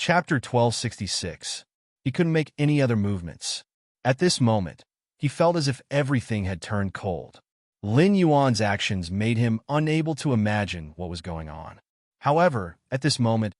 Chapter 1266. He couldn't make any other movements. At this moment, he felt as if everything had turned cold. Lin Yuan's actions made him unable to imagine what was going on. However, at this moment,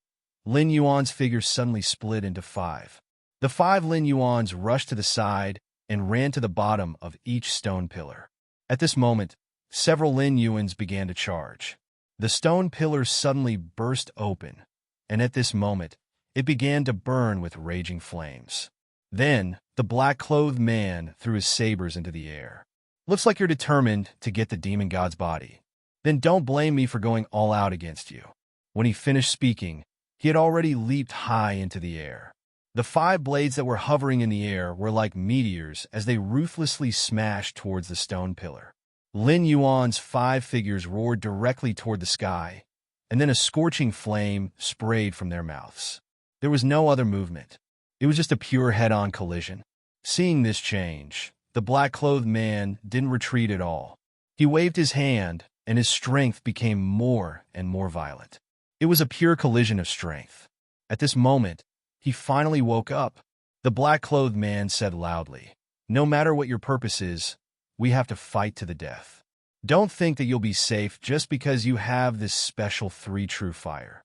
Lin Yuan's figure suddenly split into 5. The 5 Lin Yuans rushed to the side and ran to the bottom of each stone pillar. At this moment, several Lin Yuans began to charge. The stone pillars suddenly burst open, and at this moment, it began to burn with raging flames. Then, the black-clothed man threw his sabers into the air. "Looks like you're determined to get the demon god's body. Then don't blame me for going all out against you." When he finished speaking, he had already leaped high into the air. The 5 blades that were hovering in the air were like meteors as they ruthlessly smashed towards the stone pillar. Lin Yuan's 5 figures roared directly toward the sky, and then a scorching flame sprayed from their mouths. There was no other movement. It was just a pure head-on collision. Seeing this change, the black-clothed man didn't retreat at all. He waved his hand, and his strength became more and more violent. It was a pure collision of strength. At this moment, he finally woke up. The black-clothed man said loudly, "No matter what your purpose is, we have to fight to the death. Don't think that you'll be safe just because you have this special 3 true fire."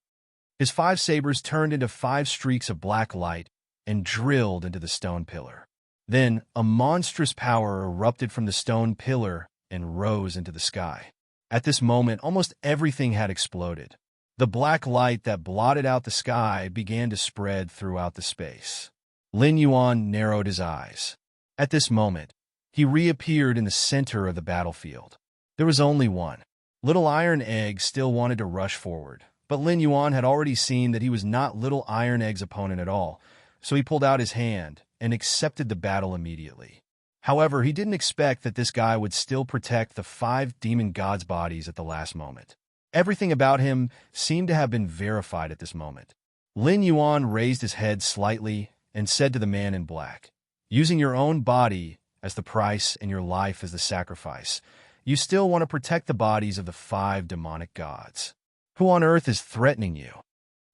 His 5 sabers turned into 5 streaks of black light and drilled into the stone pillar. Then, a monstrous power erupted from the stone pillar and rose into the sky. At this moment, almost everything had exploded. The black light that blotted out the sky began to spread throughout the space. Lin Yuan narrowed his eyes. At this moment, he reappeared in the center of the battlefield. There was only one. Little Iron Egg still wanted to rush forward, but Lin Yuan had already seen that he was not Little Iron Egg's opponent at all, so he pulled out his hand and accepted the battle immediately. However, he didn't expect that this guy would still protect the 5 demon gods' bodies at the last moment. Everything about him seemed to have been verified at this moment. Lin Yuan raised his head slightly and said to the man in black, "Using your own body as the price and your life as the sacrifice, you still want to protect the bodies of the 5 demonic gods. Who on earth is threatening you?"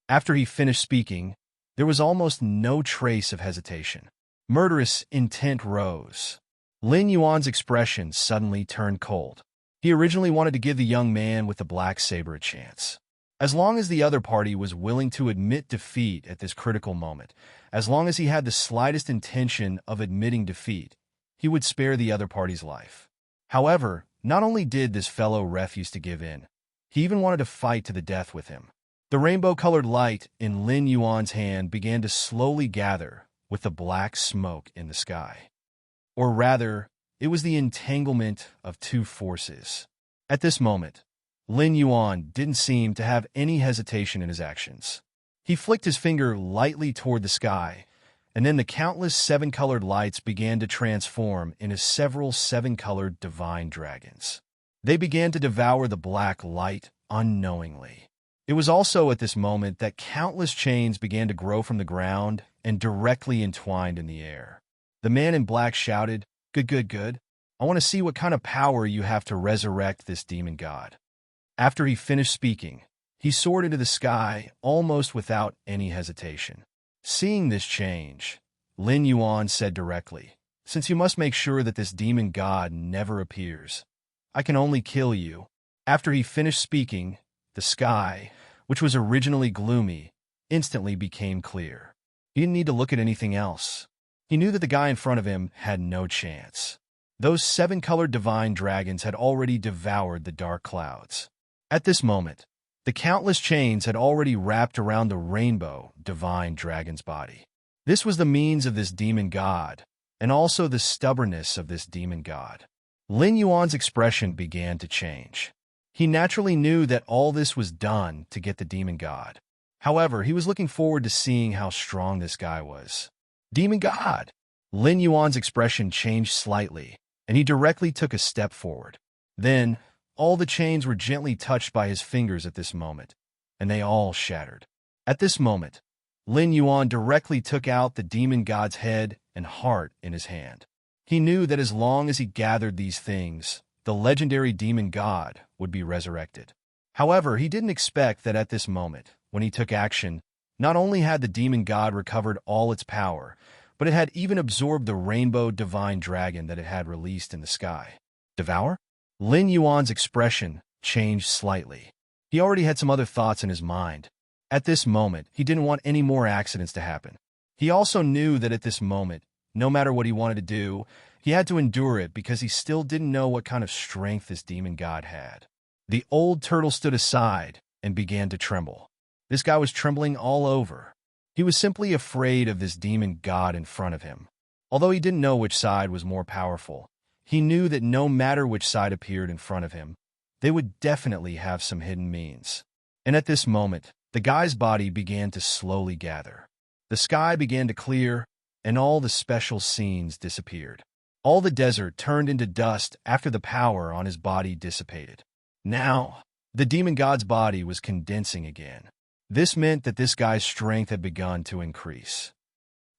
After he finished speaking, there was almost no trace of hesitation. Murderous intent rose. Lin Yuan's expression suddenly turned cold. He originally wanted to give the young man with the black saber a chance. As long as the other party was willing to admit defeat at this critical moment, as long as he had the slightest intention of admitting defeat, he would spare the other party's life. However, not only did this fellow refuse to give in, he even wanted to fight to the death with him. The rainbow-colored light in Lin Yuan's hand began to slowly gather with the black smoke in the sky. Or rather, it was the entanglement of 2 forces. At this moment, Lin Yuan didn't seem to have any hesitation in his actions. He flicked his finger lightly toward the sky, and then the countless 7-colored lights began to transform into several 7-colored divine dragons. They began to devour the black light unknowingly. It was also at this moment that countless chains began to grow from the ground and directly entwined in the air. The man in black shouted, "Good, good, good. I want to see what kind of power you have to resurrect this demon god." After he finished speaking, he soared into the sky almost without any hesitation. Seeing this change, Lin Yuan said directly, "Since you must make sure that this demon god never appears, I can only kill you." After he finished speaking, the sky, which was originally gloomy, instantly became clear. He didn't need to look at anything else. He knew that the guy in front of him had no chance. Those 7-colored divine dragons had already devoured the dark clouds. At this moment, the countless chains had already wrapped around the rainbow divine dragon's body. This was the means of this demon god, and also the stubbornness of this demon god. Lin Yuan's expression began to change. He naturally knew that all this was done to get the demon god. However, he was looking forward to seeing how strong this guy was. "Demon god!" Lin Yuan's expression changed slightly, and he directly took a step forward. Then, all the chains were gently touched by his fingers at this moment, and they all shattered. At this moment, Lin Yuan directly took out the demon god's head and heart in his hand. He knew that as long as he gathered these things, the legendary demon god would be resurrected. However, he didn't expect that at this moment, when he took action, Not only had the demon god recovered all its power, but it had even absorbed the rainbow divine dragon that it had released in the sky. Devour? Lin Yuan's expression changed slightly. He already had some other thoughts in his mind. At this moment, he didn't want any more accidents to happen. He also knew that at this moment, no matter what he wanted to do, he had to endure it because he still didn't know what kind of strength this demon god had. The old turtle stood aside and began to tremble. This guy was trembling all over. He was simply afraid of this demon god in front of him. Although he didn't know which side was more powerful, he knew that no matter which side appeared in front of him, they would definitely have some hidden means. And at this moment, the guy's body began to slowly gather. The sky began to clear, and all the special scenes disappeared. All the desert turned into dust after the power on his body dissipated. Now, the demon god's body was condensing again. This meant that this guy's strength had begun to increase.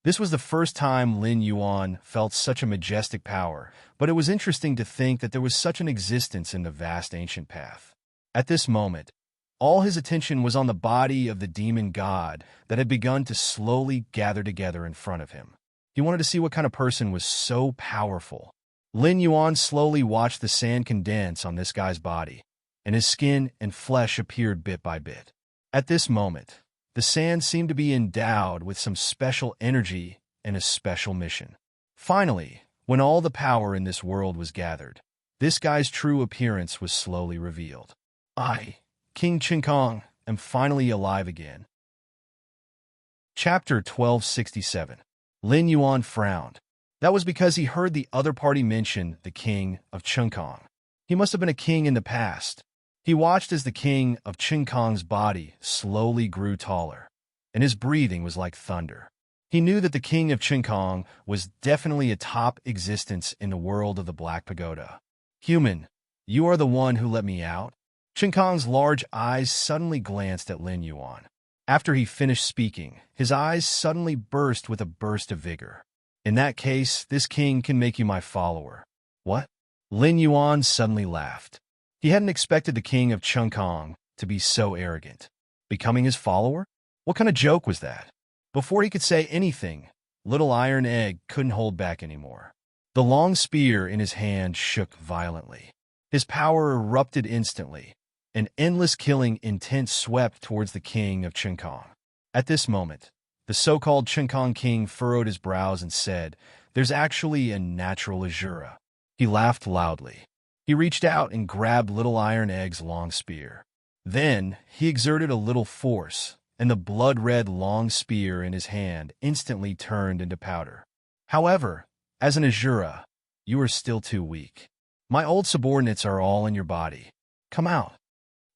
This was the first time Lin Yuan felt such a majestic power, but it was interesting to think that there was such an existence in the vast ancient path. At this moment, all his attention was on the body of the demon god that had begun to slowly gather together in front of him. He wanted to see what kind of person was so powerful. Lin Yuan slowly watched the sand condense on this guy's body, and his skin and flesh appeared bit by bit. At this moment, the sand seemed to be endowed with some special energy and a special mission. Finally, when all the power in this world was gathered, this guy's true appearance was slowly revealed. I, King Qinkong, am finally alive again. Chapter 1267. Lin Yuan frowned. That was because he heard the other party mention the king of Qinkong. He must have been a king in the past. He watched as the king of Qinkong's body slowly grew taller, and his breathing was like thunder. He knew that the king of Qinkong was definitely a top existence in the world of the Black Pagoda. Human, you are the one who let me out? Qinkong's large eyes suddenly glanced at Lin Yuan. After he finished speaking, his eyes suddenly burst with a burst of vigor. In that case, this king can make you my follower. What? Lin Yuan suddenly laughed. He hadn't expected the king of Qinkong to be so arrogant. Becoming his follower? What kind of joke was that? Before he could say anything, Little Iron Egg couldn't hold back anymore. The long spear in his hand shook violently. His power erupted instantly. An endless killing intent swept towards the king of Qinkong. At this moment, the so-called Qinkong king furrowed his brows and said, "There's actually a natural Azura." He laughed loudly. He reached out and grabbed Little Iron Egg's long spear. Then, he exerted a little force, and the blood-red long spear in his hand instantly turned into powder. However, as an Azura, you are still too weak. My old subordinates are all in your body. Come out.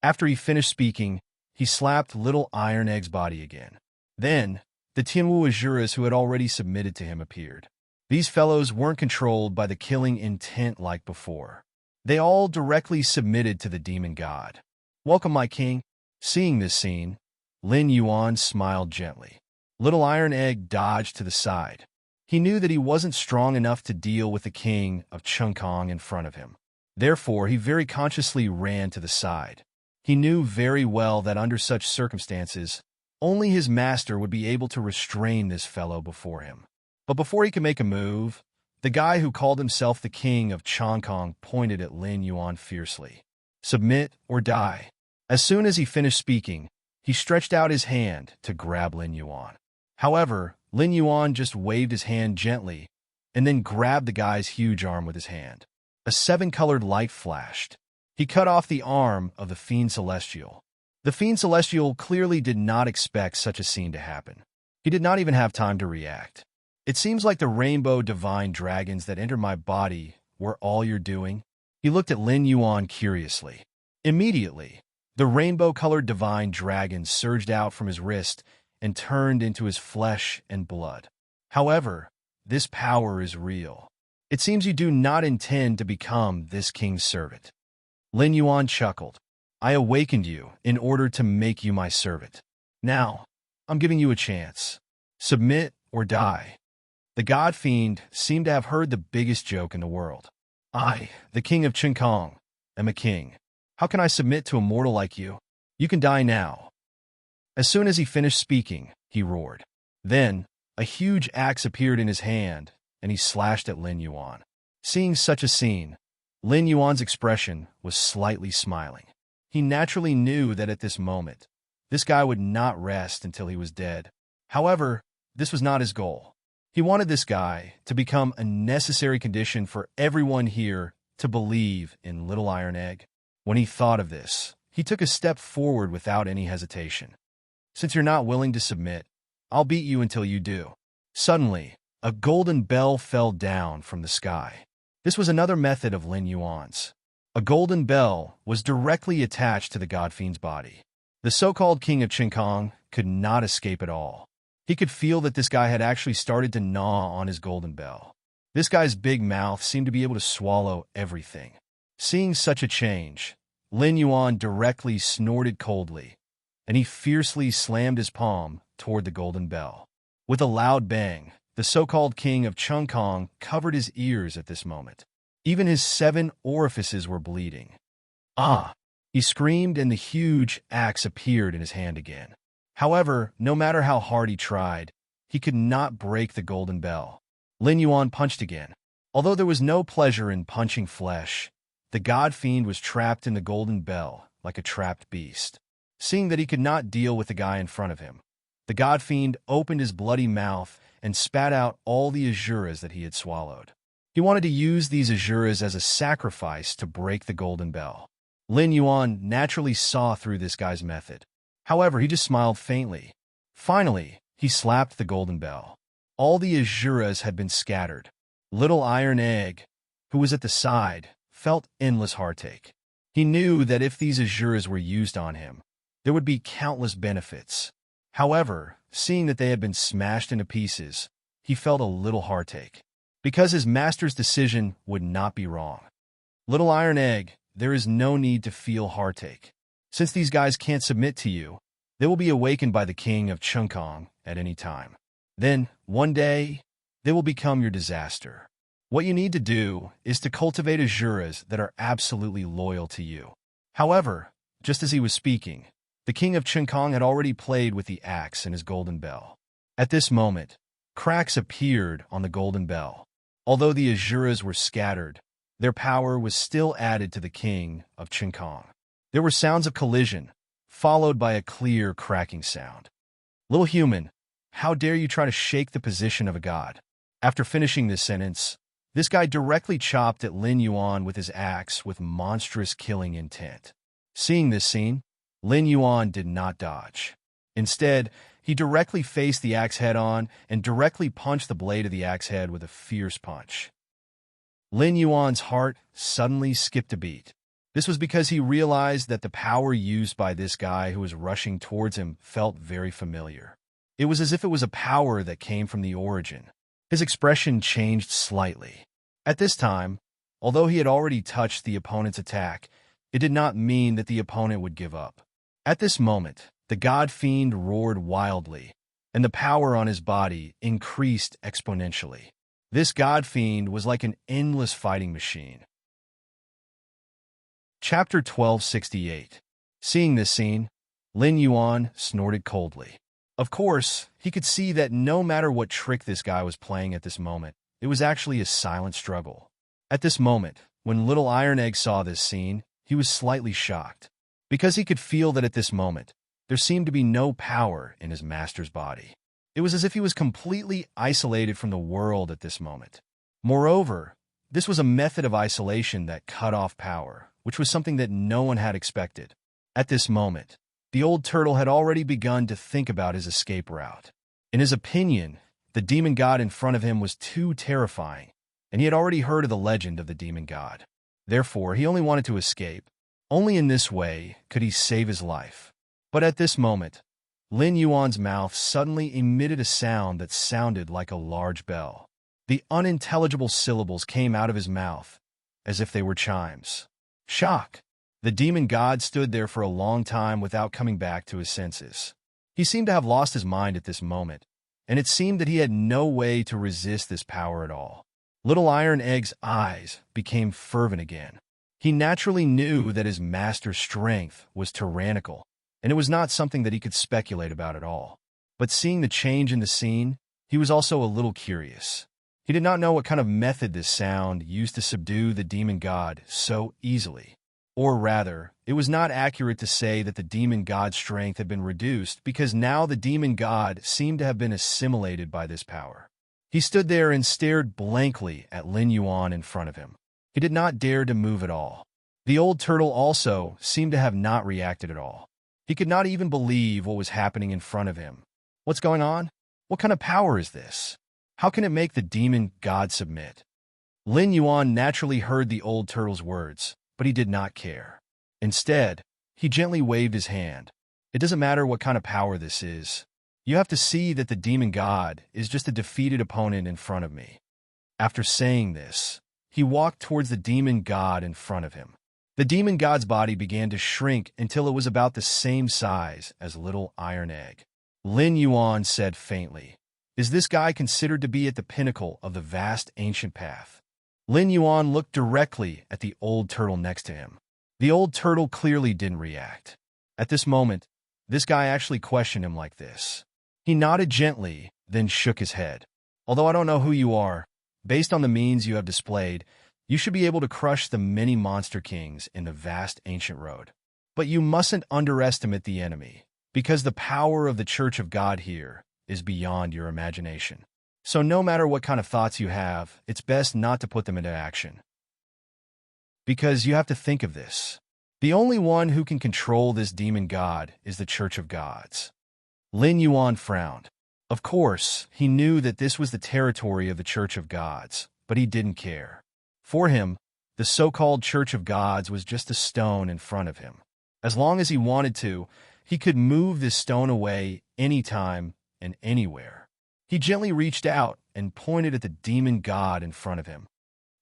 After he finished speaking, he slapped Little Iron Egg's body again. Then, the Tianwu Azuras who had already submitted to him appeared. These fellows weren't controlled by the killing intent like before. They all directly submitted to the demon god. Welcome, my king. Seeing this scene, Lin Yuan smiled gently. Little Iron Egg dodged to the side. He knew that he wasn't strong enough to deal with the king of Qinkong in front of him. Therefore, he very consciously ran to the side. He knew very well that under such circumstances, only his master would be able to restrain this fellow before him. But before he could make a move, the guy who called himself the king of Qinkong pointed at Lin Yuan fiercely. Submit or die. As soon as he finished speaking, he stretched out his hand to grab Lin Yuan. However, Lin Yuan just waved his hand gently and then grabbed the guy's huge arm with his hand. A seven-colored light flashed. He cut off the arm of the Fiend Celestial. The Fiend Celestial clearly did not expect such a scene to happen. He did not even have time to react. It seems like the rainbow divine dragons that entered my body were all you're doing. He looked at Lin Yuan curiously. Immediately, the rainbow-colored divine dragon surged out from his wrist and turned into his flesh and blood. However, this power is real. It seems you do not intend to become this king's servant. Lin Yuan chuckled. I awakened you in order to make you my servant. Now, I'm giving you a chance. Submit or die. The god fiend seemed to have heard the biggest joke in the world. I, the king of Qinkong, am a king. How can I submit to a mortal like you? You can die now. As soon as he finished speaking, he roared. Then, a huge axe appeared in his hand, and he slashed at Lin Yuan. Seeing such a scene, Lin Yuan's expression was slightly smiling. He naturally knew that at this moment, this guy would not rest until he was dead. However, this was not his goal. He wanted this guy to become a necessary condition for everyone here to believe in Little Iron Egg. When he thought of this, he took a step forward without any hesitation. Since you're not willing to submit, I'll beat you until you do. Suddenly, a golden bell fell down from the sky. This was another method of Lin Yuan's. A golden bell was directly attached to the God Fiend's body. The so-called king of Qingkong could not escape at all. He could feel that this guy had actually started to gnaw on his golden bell. This guy's big mouth seemed to be able to swallow everything. Seeing such a change, Lin Yuan directly snorted coldly, and he fiercely slammed his palm toward the golden bell. With a loud bang, the so-called king of Qingkong covered his ears at this moment. Even his 7 orifices were bleeding. Ah! He screamed, and the huge axe appeared in his hand again. However, no matter how hard he tried, he could not break the golden bell. Lin Yuan punched again. Although there was no pleasure in punching flesh, the God Fiend was trapped in the golden bell like a trapped beast. Seeing that he could not deal with the guy in front of him, the God Fiend opened his bloody mouth and spat out all the Azuras that he had swallowed. He wanted to use these Azuras as a sacrifice to break the golden bell. Lin Yuan naturally saw through this guy's method. However, he just smiled faintly. Finally, he slapped the golden bell. All the Azuras had been scattered. Little Iron Egg, who was at the side, felt endless heartache. He knew that if these Azuras were used on him, there would be countless benefits. However, seeing that they had been smashed into pieces, he felt a little heartache, because his master's decision would not be wrong. Little Iron Egg, there is no need to feel heartache. Since these guys can't submit to you, they will be awakened by the king of Qingkong at any time. Then, one day, they will become your disaster. What you need to do is to cultivate Azuras that are absolutely loyal to you. However, just as he was speaking, the king of Qingkong had already played with the axe and his golden bell. At this moment, cracks appeared on the golden bell. Although the Azuras were scattered, their power was still added to the king of Qingkong. There were sounds of collision, followed by a clear cracking sound. Little human, how dare you try to shake the position of a god? After finishing this sentence, this guy directly chopped at Lin Yuan with his axe with monstrous killing intent. Seeing this scene, Lin Yuan did not dodge. Instead, he directly faced the axe head-on and directly punched the blade of the axe head with a fierce punch. Lin Yuan's heart suddenly skipped a beat. This was because he realized that the power used by this guy who was rushing towards him felt very familiar. It was as if it was a power that came from the origin. His expression changed slightly. At this time, although he had already touched the opponent's attack, it did not mean that the opponent would give up. At this moment, the God Fiend roared wildly, and the power on his body increased exponentially. This God Fiend was like an endless fighting machine. Chapter 1268. Seeing this scene, Lin Yuan snorted coldly. Of course, he could see that no matter what trick this guy was playing at this moment, it was actually a silent struggle. At this moment, when Little Iron Egg saw this scene, he was slightly shocked, because he could feel that at this moment, there seemed to be no power in his master's body. It was as if he was completely isolated from the world at this moment. Moreover, this was a method of isolation that cut off power, which was something that no one had expected. At this moment, the old turtle had already begun to think about his escape route. In his opinion, the demon god in front of him was too terrifying, and he had already heard of the legend of the demon god. Therefore, he only wanted to escape. Only in this way could he save his life. But at this moment, Lin Yuan's mouth suddenly emitted a sound that sounded like a large bell. The unintelligible syllables came out of his mouth, as if they were chimes. Shock! The demon god stood there for a long time without coming back to his senses. He seemed to have lost his mind at this moment, and it seemed that he had no way to resist this power at all. Little Iron Egg's eyes became fervent again. He naturally knew that his master's strength was tyrannical, and it was not something that he could speculate about at all. But seeing the change in the scene, he was also a little curious. He did not know what kind of method this sound used to subdue the demon god so easily. Or rather, it was not accurate to say that the demon god's strength had been reduced because now the demon god seemed to have been assimilated by this power. He stood there and stared blankly at Lin Yuan in front of him. He did not dare to move at all. The old turtle also seemed to have not reacted at all. He could not even believe what was happening in front of him. What's going on? What kind of power is this? How can it make the demon god submit? Lin Yuan naturally heard the old turtle's words, but he did not care. Instead, he gently waved his hand. It doesn't matter what kind of power this is. You have to see that the demon god is just a defeated opponent in front of me. After saying this, he walked towards the demon god in front of him. The demon god's body began to shrink until it was about the same size as a little iron egg. Lin Yuan said faintly, "Is this guy considered to be at the pinnacle of the vast ancient path?" Lin Yuan looked directly at the old turtle next to him. The old turtle clearly didn't react. At this moment, this guy actually questioned him like this. He nodded gently, then shook his head. "Although I don't know who you are, based on the means you have displayed, you should be able to crush the many monster kings in the vast ancient road. But you mustn't underestimate the enemy, because the power of the Church of God here is beyond your imagination. So no matter what kind of thoughts you have, it's best not to put them into action. Because you have to think of this. The only one who can control this demon god is the Church of Gods." Lin Yuan frowned. Of course, he knew that this was the territory of the Church of Gods, but he didn't care. For him, the so-called Church of Gods was just a stone in front of him. As long as he wanted to, he could move this stone away anytime and anywhere. He gently reached out and pointed at the demon god in front of him.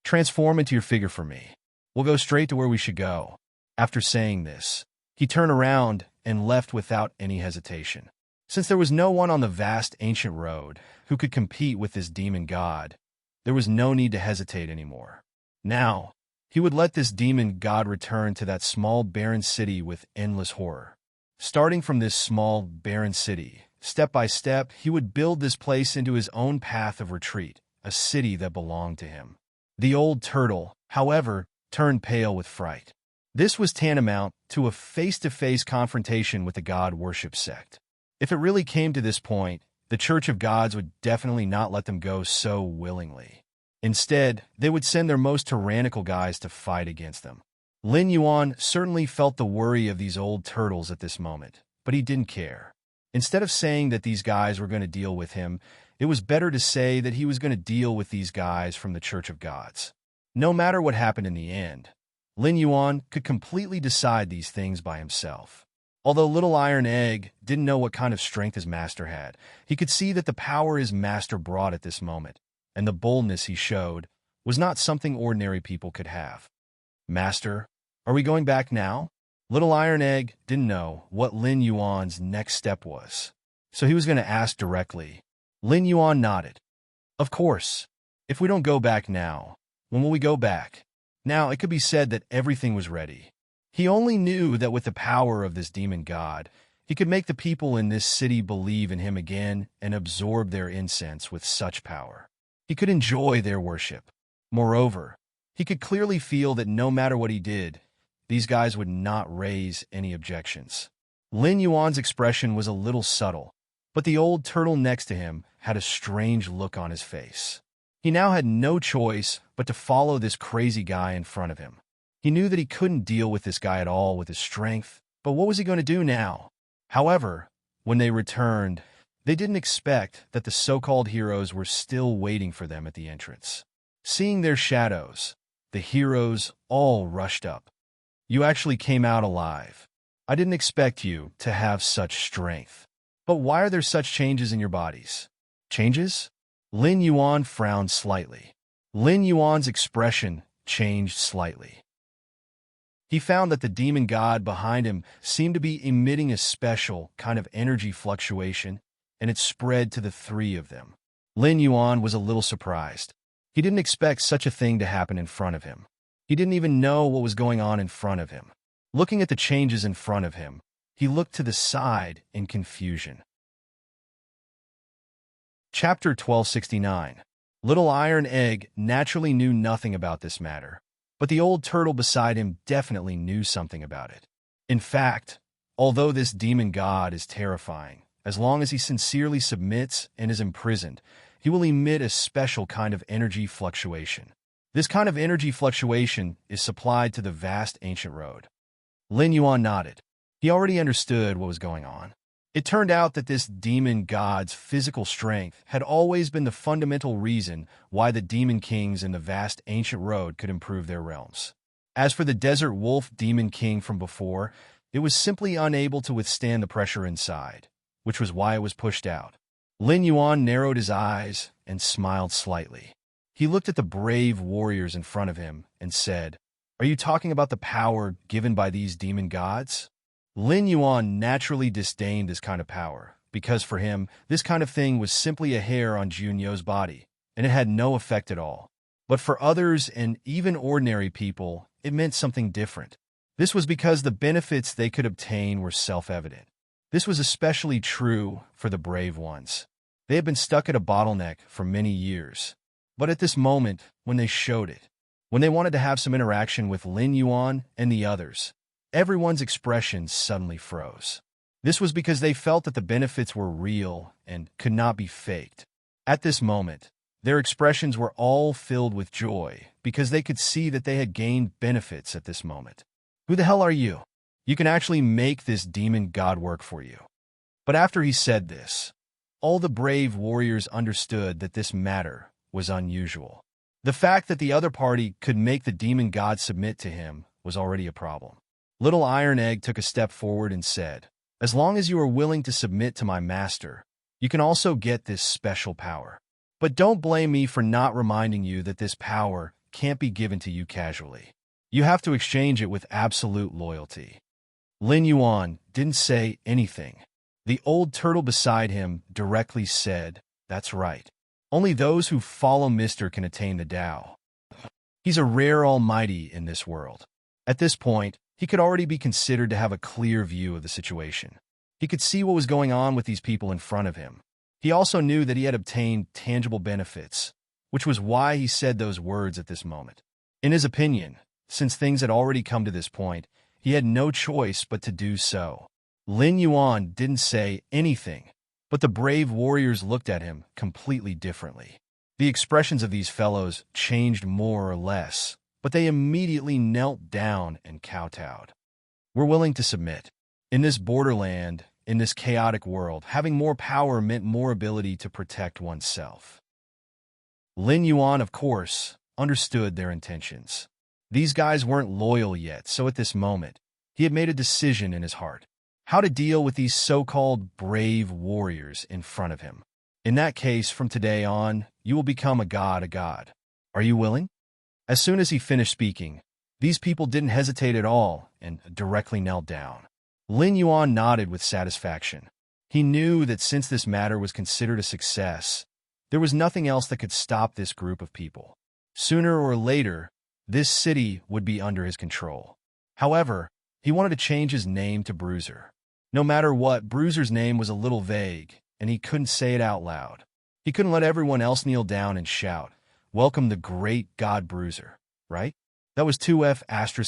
"Transform into your figure for me. We'll go straight to where we should go." After saying this, he turned around and left without any hesitation. Since there was no one on the vast ancient road who could compete with this demon god, there was no need to hesitate anymore. Now, he would let this demon god return to that small barren city with endless horror. Starting from this small barren city, step by step, he would build this place into his own path of retreat, a city that belonged to him. The old turtle, however, turned pale with fright. This was tantamount to a face-to-face confrontation with the god worship sect. If it really came to this point, the Church of Gods would definitely not let them go so willingly. Instead, they would send their most tyrannical guys to fight against them. Lin Yuan certainly felt the worry of these old turtles at this moment, but he didn't care. Instead of saying that these guys were going to deal with him, it was better to say that he was going to deal with these guys from the Church of Gods. No matter what happened in the end, Lin Yuan could completely decide these things by himself. Although Little Iron Egg didn't know what kind of strength his master had, he could see that the power his master brought at this moment, and the boldness he showed, was not something ordinary people could have. "Master, are we going back now?" Little Iron Egg didn't know what Lin Yuan's next step was, so he was going to ask directly. Lin Yuan nodded. "Of course. If we don't go back now, when will we go back?" Now, it could be said that everything was ready. He only knew that with the power of this demon god, he could make the people in this city believe in him again and absorb their incense with such power. He could enjoy their worship. Moreover, he could clearly feel that no matter what he did, these guys would not raise any objections. Lin Yuan's expression was a little subtle, but the old turtle next to him had a strange look on his face. He now had no choice but to follow this crazy guy in front of him. He knew that he couldn't deal with this guy at all with his strength, but what was he going to do now? However, when they returned, they didn't expect that the so-called heroes were still waiting for them at the entrance. Seeing their shadows, the heroes all rushed up. "You actually came out alive. I didn't expect you to have such strength. But why are there such changes in your bodies?" "Changes?" Lin Yuan frowned slightly. Lin Yuan's expression changed slightly. He found that the demon god behind him seemed to be emitting a special kind of energy fluctuation, and it spread to the three of them. Lin Yuan was a little surprised. He didn't expect such a thing to happen in front of him. He didn't even know what was going on in front of him. Looking at the changes in front of him, He looked to the side in confusion. Chapter 1269. Little Iron Egg naturally knew nothing about this matter, but the old turtle beside him definitely knew something about it. In fact, although this demon god is terrifying, as long as he sincerely submits and is imprisoned, he will emit a special kind of energy fluctuation. This kind of energy fluctuation is supplied to the vast ancient road. Lin Yuan nodded. He already understood what was going on. It turned out that this demon god's physical strength had always been the fundamental reason why the demon kings in the vast ancient road could improve their realms. As for the desert wolf demon king from before, it was simply unable to withstand the pressure inside, which was why it was pushed out. Lin Yuan narrowed his eyes and smiled slightly. He looked at the brave warriors in front of him and said, "Are you talking about the power given by these demon gods?" Lin Yuan naturally disdained this kind of power, because for him, this kind of thing was simply a hair on Junyo's body, and it had no effect at all. But for others and even ordinary people, it meant something different. This was because the benefits they could obtain were self-evident. This was especially true for the brave ones. They had been stuck at a bottleneck for many years. But at this moment, when they showed it, when they wanted to have some interaction with Lin Yuan and the others, everyone's expressions suddenly froze. This was because they felt that the benefits were real and could not be faked. At this moment, their expressions were all filled with joy because they could see that they had gained benefits at this moment. Who the hell are you? You can actually make this demon god work for you. But after he said this, all the brave warriors understood that this matter was unusual. The fact that the other party could make the demon god submit to him was already a problem. Little Iron Egg took a step forward and said, "As long as you are willing to submit to my master, you can also get this special power. But don't blame me for not reminding you that this power can't be given to you casually. You have to exchange it with absolute loyalty." Lin Yuan didn't say anything. The old turtle beside him directly said, "That's right. Only those who follow Mr. can attain the Tao. He's a rare almighty in this world." At this point, he could already be considered to have a clear view of the situation. He could see what was going on with these people in front of him. He also knew that he had obtained tangible benefits, which was why he said those words at this moment. In his opinion, since things had already come to this point, he had no choice but to do so. Lin Yuan didn't say anything, but the brave warriors looked at him completely differently. The expressions of these fellows changed more or less, but they immediately knelt down and kowtowed. "We're willing to submit." In this borderland, in this chaotic world, having more power meant more ability to protect oneself. Lin Yuan, of course, understood their intentions. These guys weren't loyal yet, so at this moment, he had made a decision in his heart. How to deal with these so-called brave warriors in front of him. In that case, from today on, you will become a god. Are you willing? As soon as he finished speaking, these people didn't hesitate at all and directly knelt down. Lin Yuan nodded with satisfaction. He knew that since this matter was considered a success, there was nothing else that could stop this group of people. Sooner or later, this city would be under his control. However, he wanted to change his name to Bruiser. No matter what, Bruiser's name was a little vague, and he couldn't say it out loud. He couldn't let everyone else kneel down and shout, "Welcome the great God Bruiser," right? That was 2F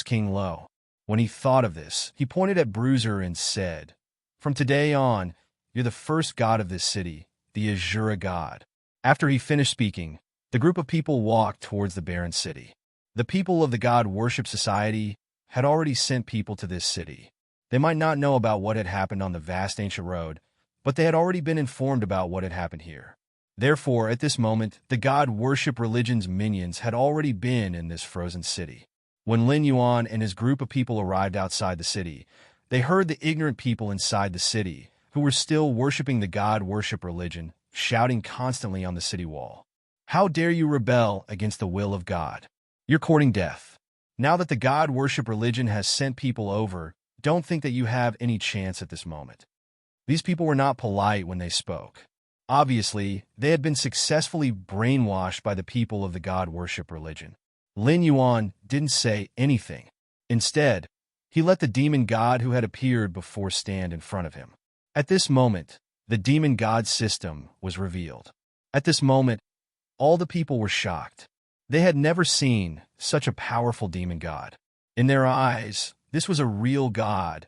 King Low. When he thought of this, he pointed at Bruiser and said, "From today on, you're the first god of this city, the Azura god." After he finished speaking, the group of people walked towards the barren city. The people of the God Worship Society had already sent people to this city. They might not know about what had happened on the vast ancient road, but they had already been informed about what had happened here. Therefore, at this moment, the God Worship religion's minions had already been in this frozen city. When Lin Yuan and his group of people arrived outside the city, they heard the ignorant people inside the city, who were still worshipping the God Worship religion, shouting constantly on the city wall. "How dare you rebel against the will of God? You're courting death. Now that the God Worship religion has sent people over, don't think that you have any chance at this moment." These people were not polite when they spoke. Obviously, they had been successfully brainwashed by the people of the God Worship religion. Lin Yuan didn't say anything. Instead, He let the demon god who had appeared before stand in front of him. At this moment, the demon god system was revealed. At this moment, all the people were shocked. They had never seen such a powerful demon god. In their eyes, this was a real god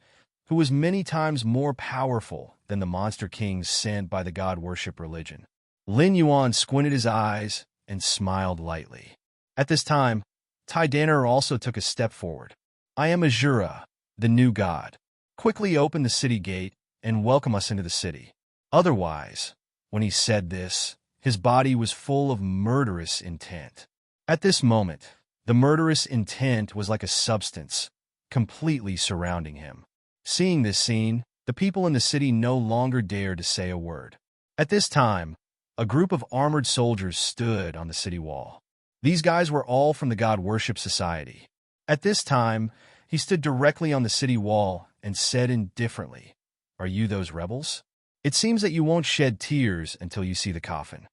who was many times more powerful than the monster kings sent by the god worship religion. Lin Yuan squinted his eyes and smiled lightly. At this time, Tai Danner also took a step forward. I am Azura, the new god. Quickly open the city gate and welcome us into the city. Otherwise, when he said this, his body was full of murderous intent. At this moment, the murderous intent was like a substance, completely surrounding him. Seeing this scene, the people in the city no longer dared to say a word. At this time, a group of armored soldiers stood on the city wall. These guys were all from the God Worship Society. At this time, he stood directly on the city wall and said indifferently, "Are you those rebels? It seems that you won't shed tears until you see the coffin."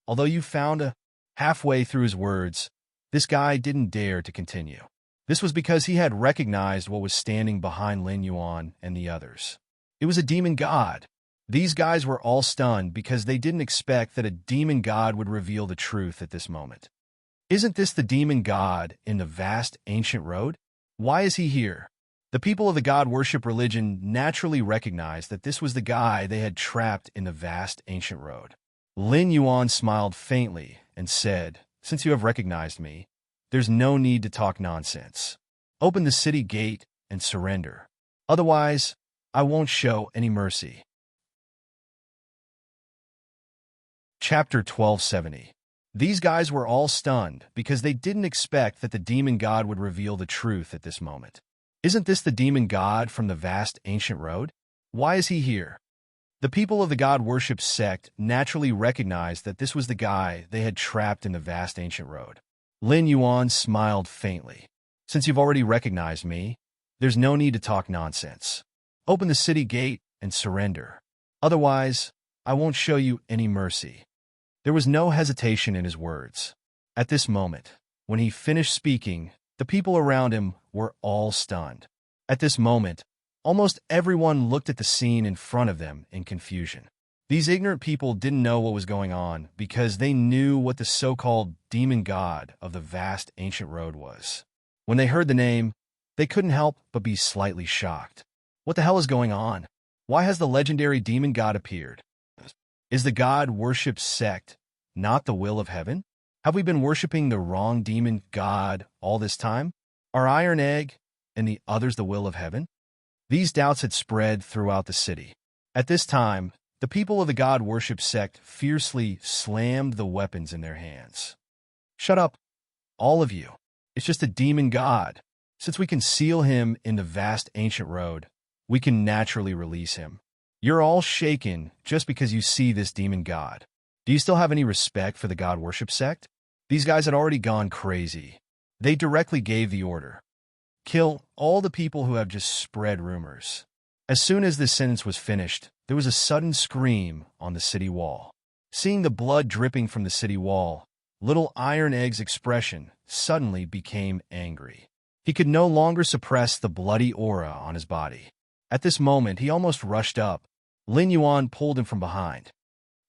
Although you found halfway through his words, this guy didn't dare to continue. This was because he had recognized what was standing behind Lin Yuan and the others. It was a demon god. These guys were all stunned because they didn't expect that a demon god would reveal the truth at this moment. Isn't this the demon god in the vast ancient road? Why is he here? The people of the god worship religion naturally recognized that this was the guy they had trapped in the vast ancient road. Lin Yuan smiled faintly and said, "Since you have recognized me, there's no need to talk nonsense. Open the city gate and surrender. Otherwise, I won't show any mercy." Chapter 1270. These guys were all stunned because they didn't expect that the demon god would reveal the truth at this moment. Isn't this the demon god from the vast ancient road? Why is he here? The people of the god worship sect naturally recognized that this was the guy they had trapped in the vast ancient road. Lin Yuan smiled faintly. "Since you've already recognized me, there's no need to talk nonsense. Open the city gate and surrender. Otherwise, I won't show you any mercy." There was no hesitation in his words. At this moment, when he finished speaking, the people around him were all stunned. At this moment, almost everyone looked at the scene in front of them in confusion. These ignorant people didn't know what was going on because they knew what the so-called demon god of the vast ancient road was. When they heard the name, they couldn't help but be slightly shocked. What the hell is going on? Why has the legendary demon god appeared? Is the god worship sect not the will of heaven? Have we been worshipping the wrong demon god all this time? Are Iron Egg and the others the will of heaven? These doubts had spread throughout the city. At this time, the people of the god worship sect fiercely slammed the weapons in their hands. "Shut up, all of you. It's just a demon god. Since we can seal him in the vast ancient road, we can naturally release him. You're all shaken just because you see this demon god. Do you still have any respect for the god worship sect?" These guys had already gone crazy. They directly gave the order, "Kill all the people who have just spread rumors." As soon as this sentence was finished, there was a sudden scream on the city wall. Seeing the blood dripping from the city wall, Little Iron Egg's expression suddenly became angry. He could no longer suppress the bloody aura on his body. At this moment, he almost rushed up. Lin Yuan pulled him from behind.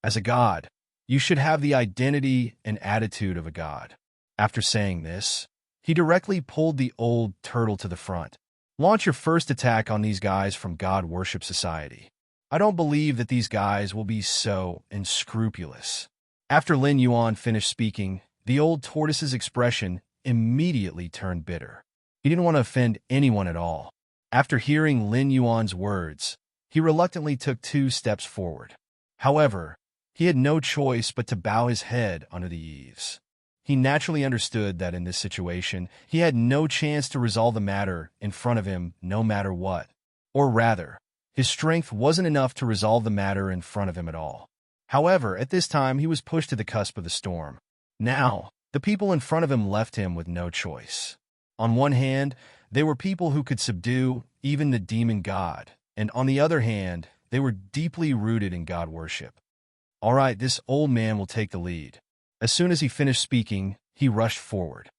"As a god, you should have the identity and attitude of a god." After saying this, he directly pulled the old turtle to the front. "Launch your first attack on these guys from God Worship Society. I don't believe that these guys will be so unscrupulous." After Lin Yuan finished speaking, the old tortoise's expression immediately turned bitter. He didn't want to offend anyone at all. After hearing Lin Yuan's words, he reluctantly took 2 steps forward. However, he had no choice but to bow his head under the eaves. He naturally understood that in this situation, he had no chance to resolve the matter in front of him no matter what. Or rather, his strength wasn't enough to resolve the matter in front of him at all. However, at this time, he was pushed to the cusp of the storm. Now, the people in front of him left him with no choice. On one hand, they were people who could subdue even the demon god, and on the other hand, they were deeply rooted in god worship. "All right, this old man will take the lead." As soon as he finished speaking, he rushed forward.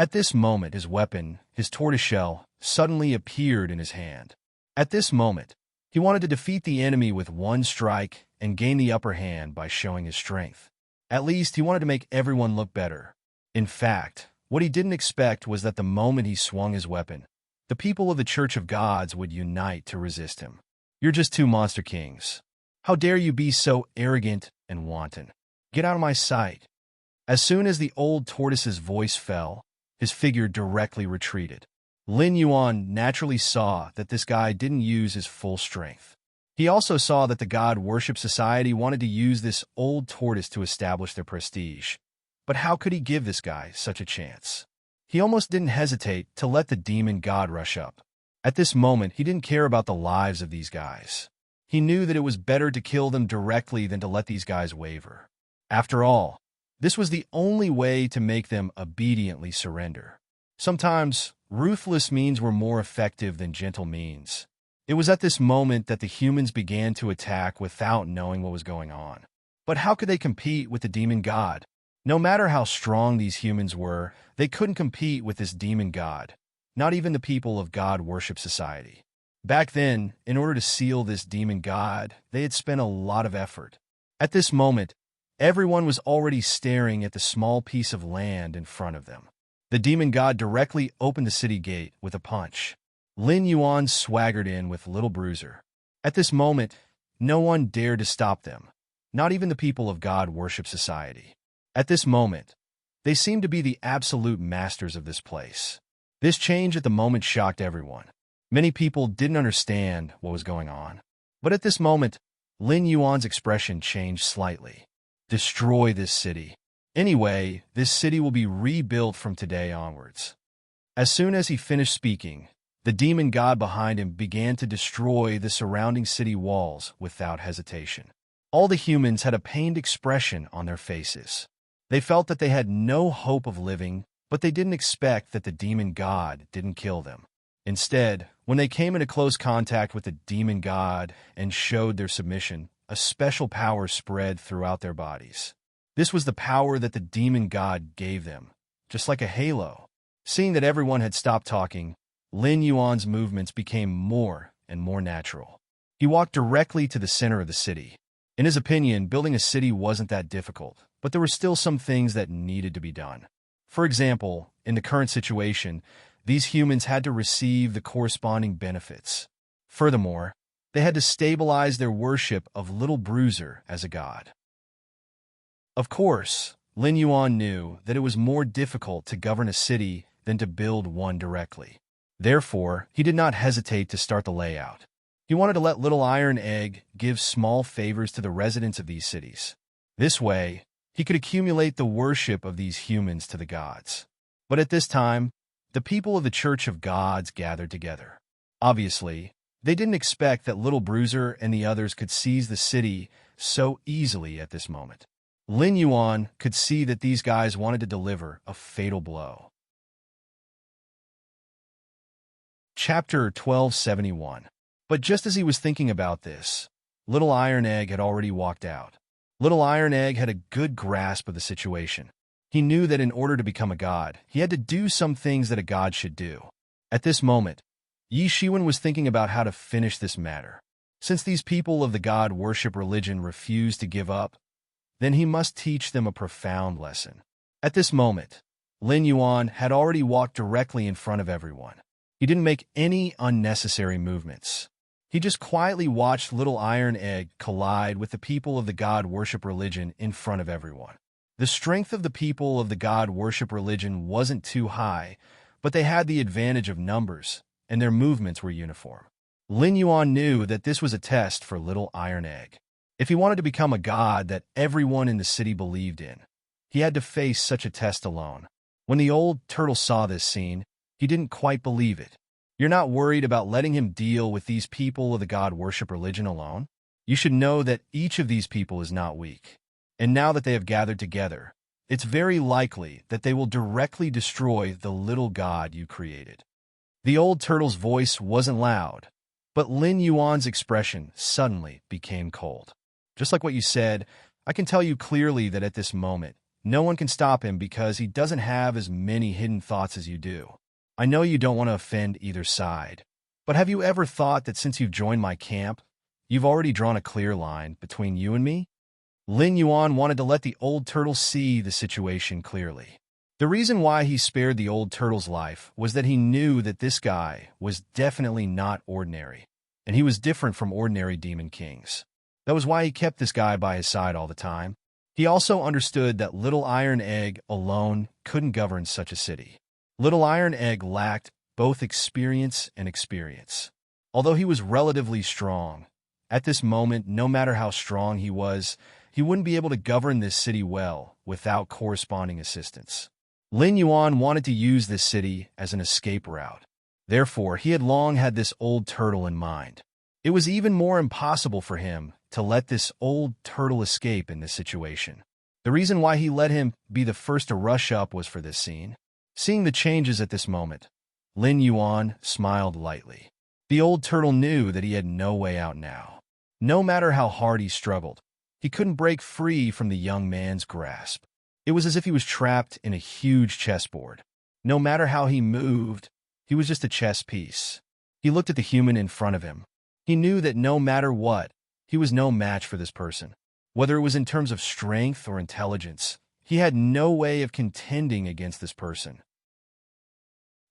At this moment, his weapon, his tortoiseshell, suddenly appeared in his hand. At this moment, he wanted to defeat the enemy with one strike and gain the upper hand by showing his strength. At least, he wanted to make everyone look better. In fact, what he didn't expect was that the moment he swung his weapon, the people of the Church of Gods would unite to resist him. "You're just two monster kings. How dare you be so arrogant and wanton? Get out of my sight." As soon as the old tortoise's voice fell, his figure directly retreated. Lin Yuan naturally saw that this guy didn't use his full strength. He also saw that the God Worship Society wanted to use this old tortoise to establish their prestige. But how could he give this guy such a chance? He almost didn't hesitate to let the demon god rush up. At this moment, he didn't care about the lives of these guys. He knew that it was better to kill them directly than to let these guys waver. After all, this was the only way to make them obediently surrender. Sometimes, ruthless means were more effective than gentle means. It was at this moment that the humans began to attack without knowing what was going on. But how could they compete with the demon god? No matter how strong these humans were, they couldn't compete with this demon god, not even the people of God Worship Society. Back then, in order to seal this demon god, they had spent a lot of effort. At this moment, everyone was already staring at the small piece of land in front of them. The demon god directly opened the city gate with a punch. Lin Yuan swaggered in with Little Bruiser. At this moment, no one dared to stop them, not even the people of God Worship Society. At this moment, they seemed to be the absolute masters of this place. This change at the moment shocked everyone. Many people didn't understand what was going on. But at this moment, Lin Yuan's expression changed slightly. Destroy this city. Anyway, this city will be rebuilt from today onwards. As soon as he finished speaking, the demon god behind him began to destroy the surrounding city walls without hesitation. All the humans had a pained expression on their faces. They felt that they had no hope of living, but they didn't expect that the demon god didn't kill them. Instead, when they came into close contact with the demon god and showed their submission, a special power spread throughout their bodies. This was the power that the demon god gave them, just like a halo. Seeing that everyone had stopped talking, Lin Yuan's movements became more and more natural. He walked directly to the center of the city. In his opinion, building a city wasn't that difficult, but there were still some things that needed to be done. For example, in the current situation, these humans had to receive the corresponding benefits. Furthermore, they had to stabilize their worship of Little Bruiser as a god. Of course, Lin Yuan knew that it was more difficult to govern a city than to build one directly. Therefore, he did not hesitate to start the layout. He wanted to let Little Iron Egg give small favors to the residents of these cities. This way, he could accumulate the worship of these humans to the gods. But at this time, the people of the Church of Gods gathered together. Obviously, they didn't expect that Little Bruiser and the others could seize the city so easily at this moment. Lin Yuan could see that these guys wanted to deliver a fatal blow. Chapter 1271. But just as he was thinking about this, Little Iron Egg had already walked out. Little Iron Egg had a good grasp of the situation. He knew that in order to become a god, he had to do some things that a god should do. At this moment, Yi Shiwen was thinking about how to finish this matter. Since these people of the god worship religion refused to give up, then he must teach them a profound lesson. At this moment, Lin Yuan had already walked directly in front of everyone. He didn't make any unnecessary movements. He just quietly watched Little Iron Egg collide with the people of the god worship religion in front of everyone. The strength of the people of the god worship religion wasn't too high, but they had the advantage of numbers, and their movements were uniform. Lin Yuan knew that this was a test for Little Iron Egg. If he wanted to become a god that everyone in the city believed in, he had to face such a test alone. When the old turtle saw this scene, he didn't quite believe it. You're not worried about letting him deal with these people of the god worship religion alone? You should know that each of these people is not weak. And now that they have gathered together, it's very likely that they will directly destroy the little god you created. The old turtle's voice wasn't loud, but Lin Yuan's expression suddenly became cold. Just like what you said, I can tell you clearly that at this moment, No one can stop him because he doesn't have as many hidden thoughts as you do. I know you don't want to offend either side, but have you ever thought that since you've joined my camp, you've already drawn a clear line between you and me? Lin Yuan wanted to let the old turtle see the situation clearly. The reason why he spared the old turtle's life was that he knew that this guy was definitely not ordinary, and he was different from ordinary demon kings. That was why he kept this guy by his side all the time. He also understood that Little Iron Egg alone couldn't govern such a city. Little Iron Egg lacked both experience and experience. Although he was relatively strong, at this moment, no matter how strong he was, he wouldn't be able to govern this city well without corresponding assistance. Lin Yuan wanted to use this city as an escape route. Therefore, he had long had this old turtle in mind. It was even more impossible for him to let this old turtle escape in this situation. The reason why he let him be the first to rush up was for this scene. Seeing the changes at this moment, Lin Yuan smiled lightly. The old turtle knew that he had no way out now. No matter how hard he struggled, he couldn't break free from the young man's grasp. It was as if he was trapped in a huge chessboard. No matter how he moved, he was just a chess piece. He looked at the human in front of him. He knew that no matter what, he was no match for this person. Whether it was in terms of strength or intelligence, he had no way of contending against this person.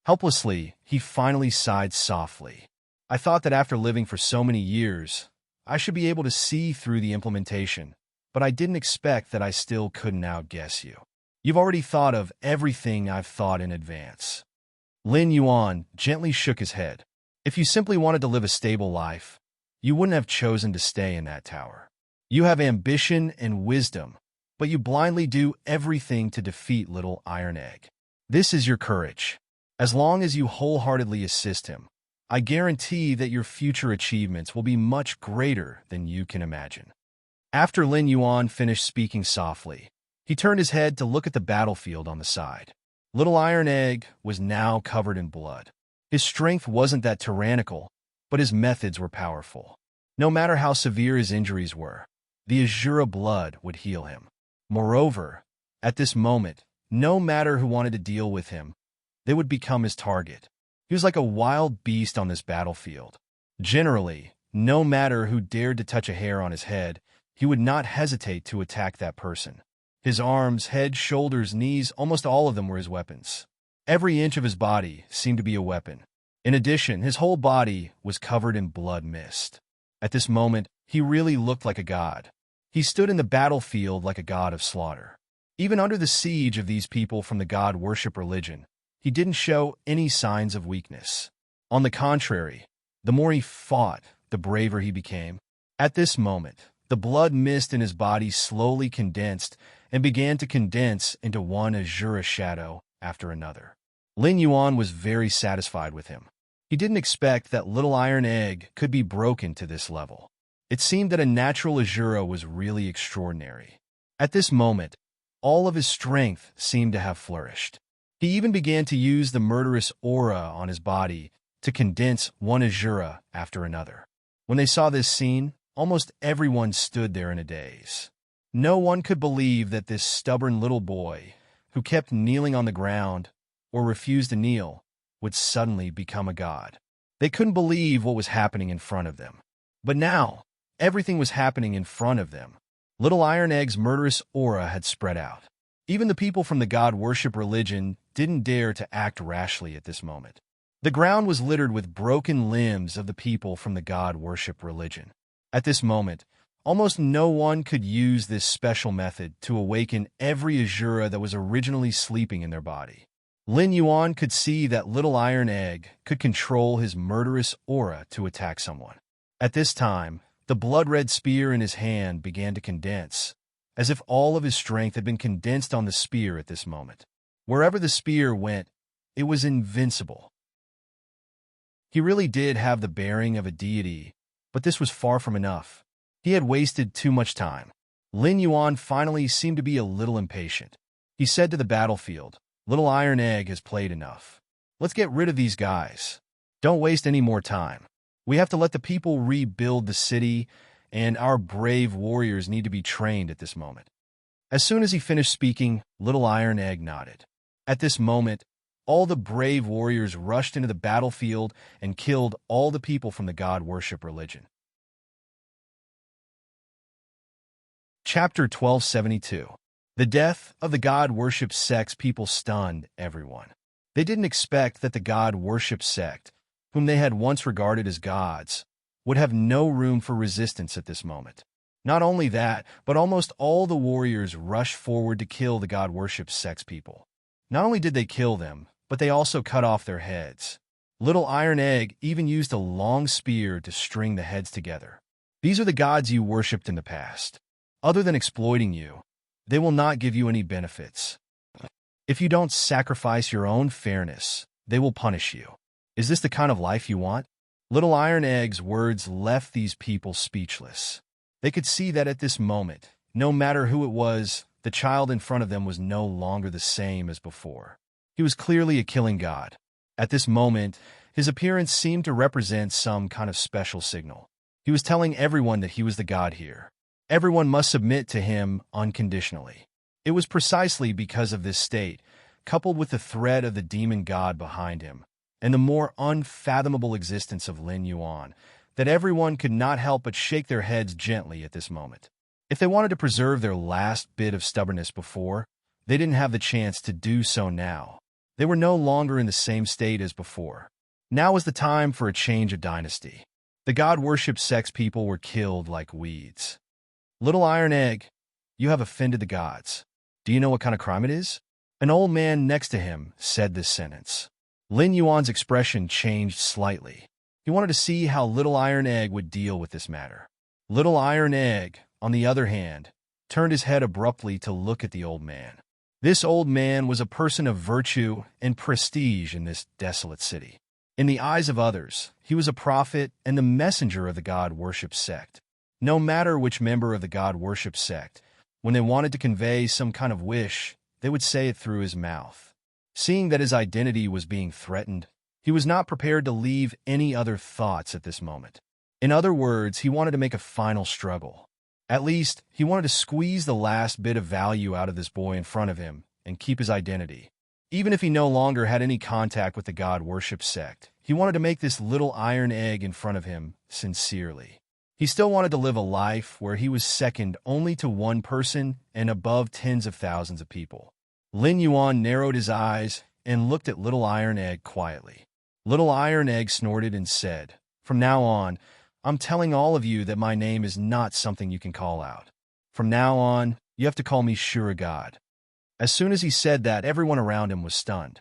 Helplessly, he finally sighed softly. I thought that after living for so many years, I should be able to see through the implementation, but I didn't expect that I still couldn't outguess you. You've already thought of everything I've thought in advance. Lin Yuan gently shook his head. If you simply wanted to live a stable life, you wouldn't have chosen to stay in that tower. You have ambition and wisdom, but you blindly do everything to defeat Little Iron Egg. This is your courage. As long as you wholeheartedly assist him, I guarantee that your future achievements will be much greater than you can imagine. After Lin Yuan finished speaking softly, he turned his head to look at the battlefield on the side. Little Iron Egg was now covered in blood. His strength wasn't that tyrannical, but his methods were powerful. No matter how severe his injuries were, the Azura blood would heal him. Moreover, at this moment, no matter who wanted to deal with him, they would become his target. He was like a wild beast on this battlefield. Generally, no matter who dared to touch a hair on his head, he would not hesitate to attack that person. His arms, head, shoulders, knees, almost all of them were his weapons. Every inch of his body seemed to be a weapon. In addition, his whole body was covered in blood mist. At this moment, he really looked like a god. He stood in the battlefield like a god of slaughter. Even under the siege of these people from the god-worship religion, he didn't show any signs of weakness. On the contrary, the more he fought, the braver he became. At this moment, the blood mist in his body slowly condensed and began to condense into one Azura shadow after another. Lin Yuan was very satisfied with him. He didn't expect that Little Iron Egg could be broken to this level. It seemed that a natural Azura was really extraordinary. At this moment, all of his strength seemed to have flourished. He even began to use the murderous aura on his body to condense one Azura after another. When they saw this scene, almost everyone stood there in a daze. No one could believe that this stubborn little boy, who kept kneeling on the ground or refused to kneel, would suddenly become a god. They couldn't believe what was happening in front of them. But now, everything was happening in front of them. Little Iron Egg's murderous aura had spread out. Even the people from the god-worship religion didn't dare to act rashly at this moment. The ground was littered with broken limbs of the people from the god-worship religion. At this moment, almost no one could use this special method to awaken every Azura that was originally sleeping in their body. Lin Yuan could see that Little Iron Egg could control his murderous aura to attack someone. At this time, the blood-red spear in his hand began to condense, as if all of his strength had been condensed on the spear at this moment. Wherever the spear went, it was invincible. He really did have the bearing of a deity, but this was far from enough. He had wasted too much time. Lin Yuan finally seemed to be a little impatient. He said to the battlefield, "Little Iron Egg has played enough. Let's get rid of these guys. Don't waste any more time. We have to let the people rebuild the city, and our brave warriors need to be trained at this moment." As soon as he finished speaking, Little Iron Egg nodded. At this moment, all the brave warriors rushed into the battlefield and killed all the people from the god worship religion. Chapter 1272. The death of the god worship sect's people stunned everyone. They didn't expect that the god worship sect, whom they had once regarded as gods, would have no room for resistance at this moment. Not only that, but almost all the warriors rushed forward to kill the god worship sect's people. Not only did they kill them, but they also cut off their heads. Little Iron Egg even used a long spear to string the heads together. These are the gods you worshipped in the past. Other than exploiting you, they will not give you any benefits. If you don't sacrifice your own fairness, they will punish you. Is this the kind of life you want? Little Iron Egg's words left these people speechless. They could see that at this moment, no matter who it was, the child in front of them was no longer the same as before. He was clearly a killing god. At this moment, his appearance seemed to represent some kind of special signal. He was telling everyone that he was the god here. Everyone must submit to him unconditionally. It was precisely because of this state, coupled with the threat of the demon god behind him, and the more unfathomable existence of Lin Yuan, that everyone could not help but shake their heads gently at this moment. If they wanted to preserve their last bit of stubbornness before, they didn't have the chance to do so now. They were no longer in the same state as before. Now was the time for a change of dynasty. The god worship sect's people were killed like weeds. Little Iron Egg, you have offended the gods. Do you know what kind of crime it is? An old man next to him said this sentence. Lin Yuan's expression changed slightly. He wanted to see how Little Iron Egg would deal with this matter. Little Iron Egg, on the other hand, turned his head abruptly to look at the old man. This old man was a person of virtue and prestige in this desolate city. In the eyes of others, he was a prophet and the messenger of the god worship sect. No matter which member of the god worship sect, when they wanted to convey some kind of wish, they would say it through his mouth. Seeing that his identity was being threatened, he was not prepared to leave any other thoughts at this moment. In other words, he wanted to make a final struggle. At least, he wanted to squeeze the last bit of value out of this boy in front of him and keep his identity. Even if he no longer had any contact with the god worship sect, he wanted to make this Little Iron Egg in front of him sincerely. He still wanted to live a life where he was second only to one person and above tens of thousands of people. Lin Yuan narrowed his eyes and looked at Little Iron Egg quietly. Little Iron Egg snorted and said, "From now on, I'm telling all of you that my name is not something you can call out. From now on, you have to call me Sure God." As soon as he said that, everyone around him was stunned.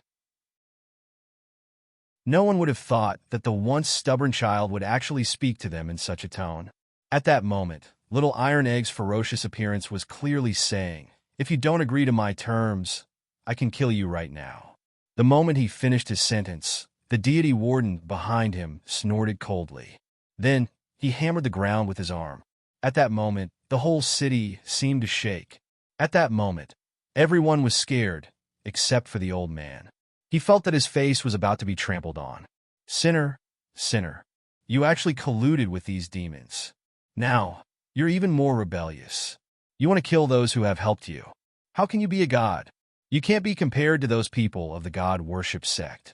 No one would have thought that the once stubborn child would actually speak to them in such a tone. At that moment, Little Iron Egg's ferocious appearance was clearly saying, "If you don't agree to my terms, I can kill you right now." The moment he finished his sentence, the deity warden behind him snorted coldly. Then, he hammered the ground with his arm. At that moment, the whole city seemed to shake. At that moment, everyone was scared, except for the old man. He felt that his face was about to be trampled on. Sinner, sinner, you actually colluded with these demons. Now, you're even more rebellious. You want to kill those who have helped you. How can you be a god? You can't be compared to those people of the god worship sect.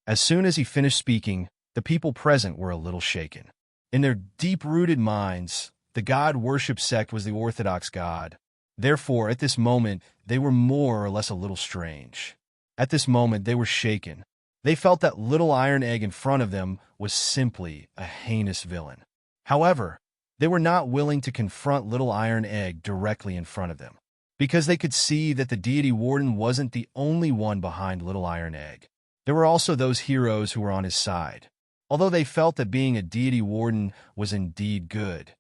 As soon as he finished speaking, the people present were a little shaken. In their deep-rooted minds, the god worship sect was the orthodox god. Therefore, at this moment, they were more or less a little strange. At this moment, they were shaken. They felt that Little Iron Egg in front of them was simply a heinous villain. However, they were not willing to confront Little Iron Egg directly in front of them, because they could see that the deity warden wasn't the only one behind Little Iron Egg. There were also those heroes who were on his side. Although they felt that being a deity warden was indeed good,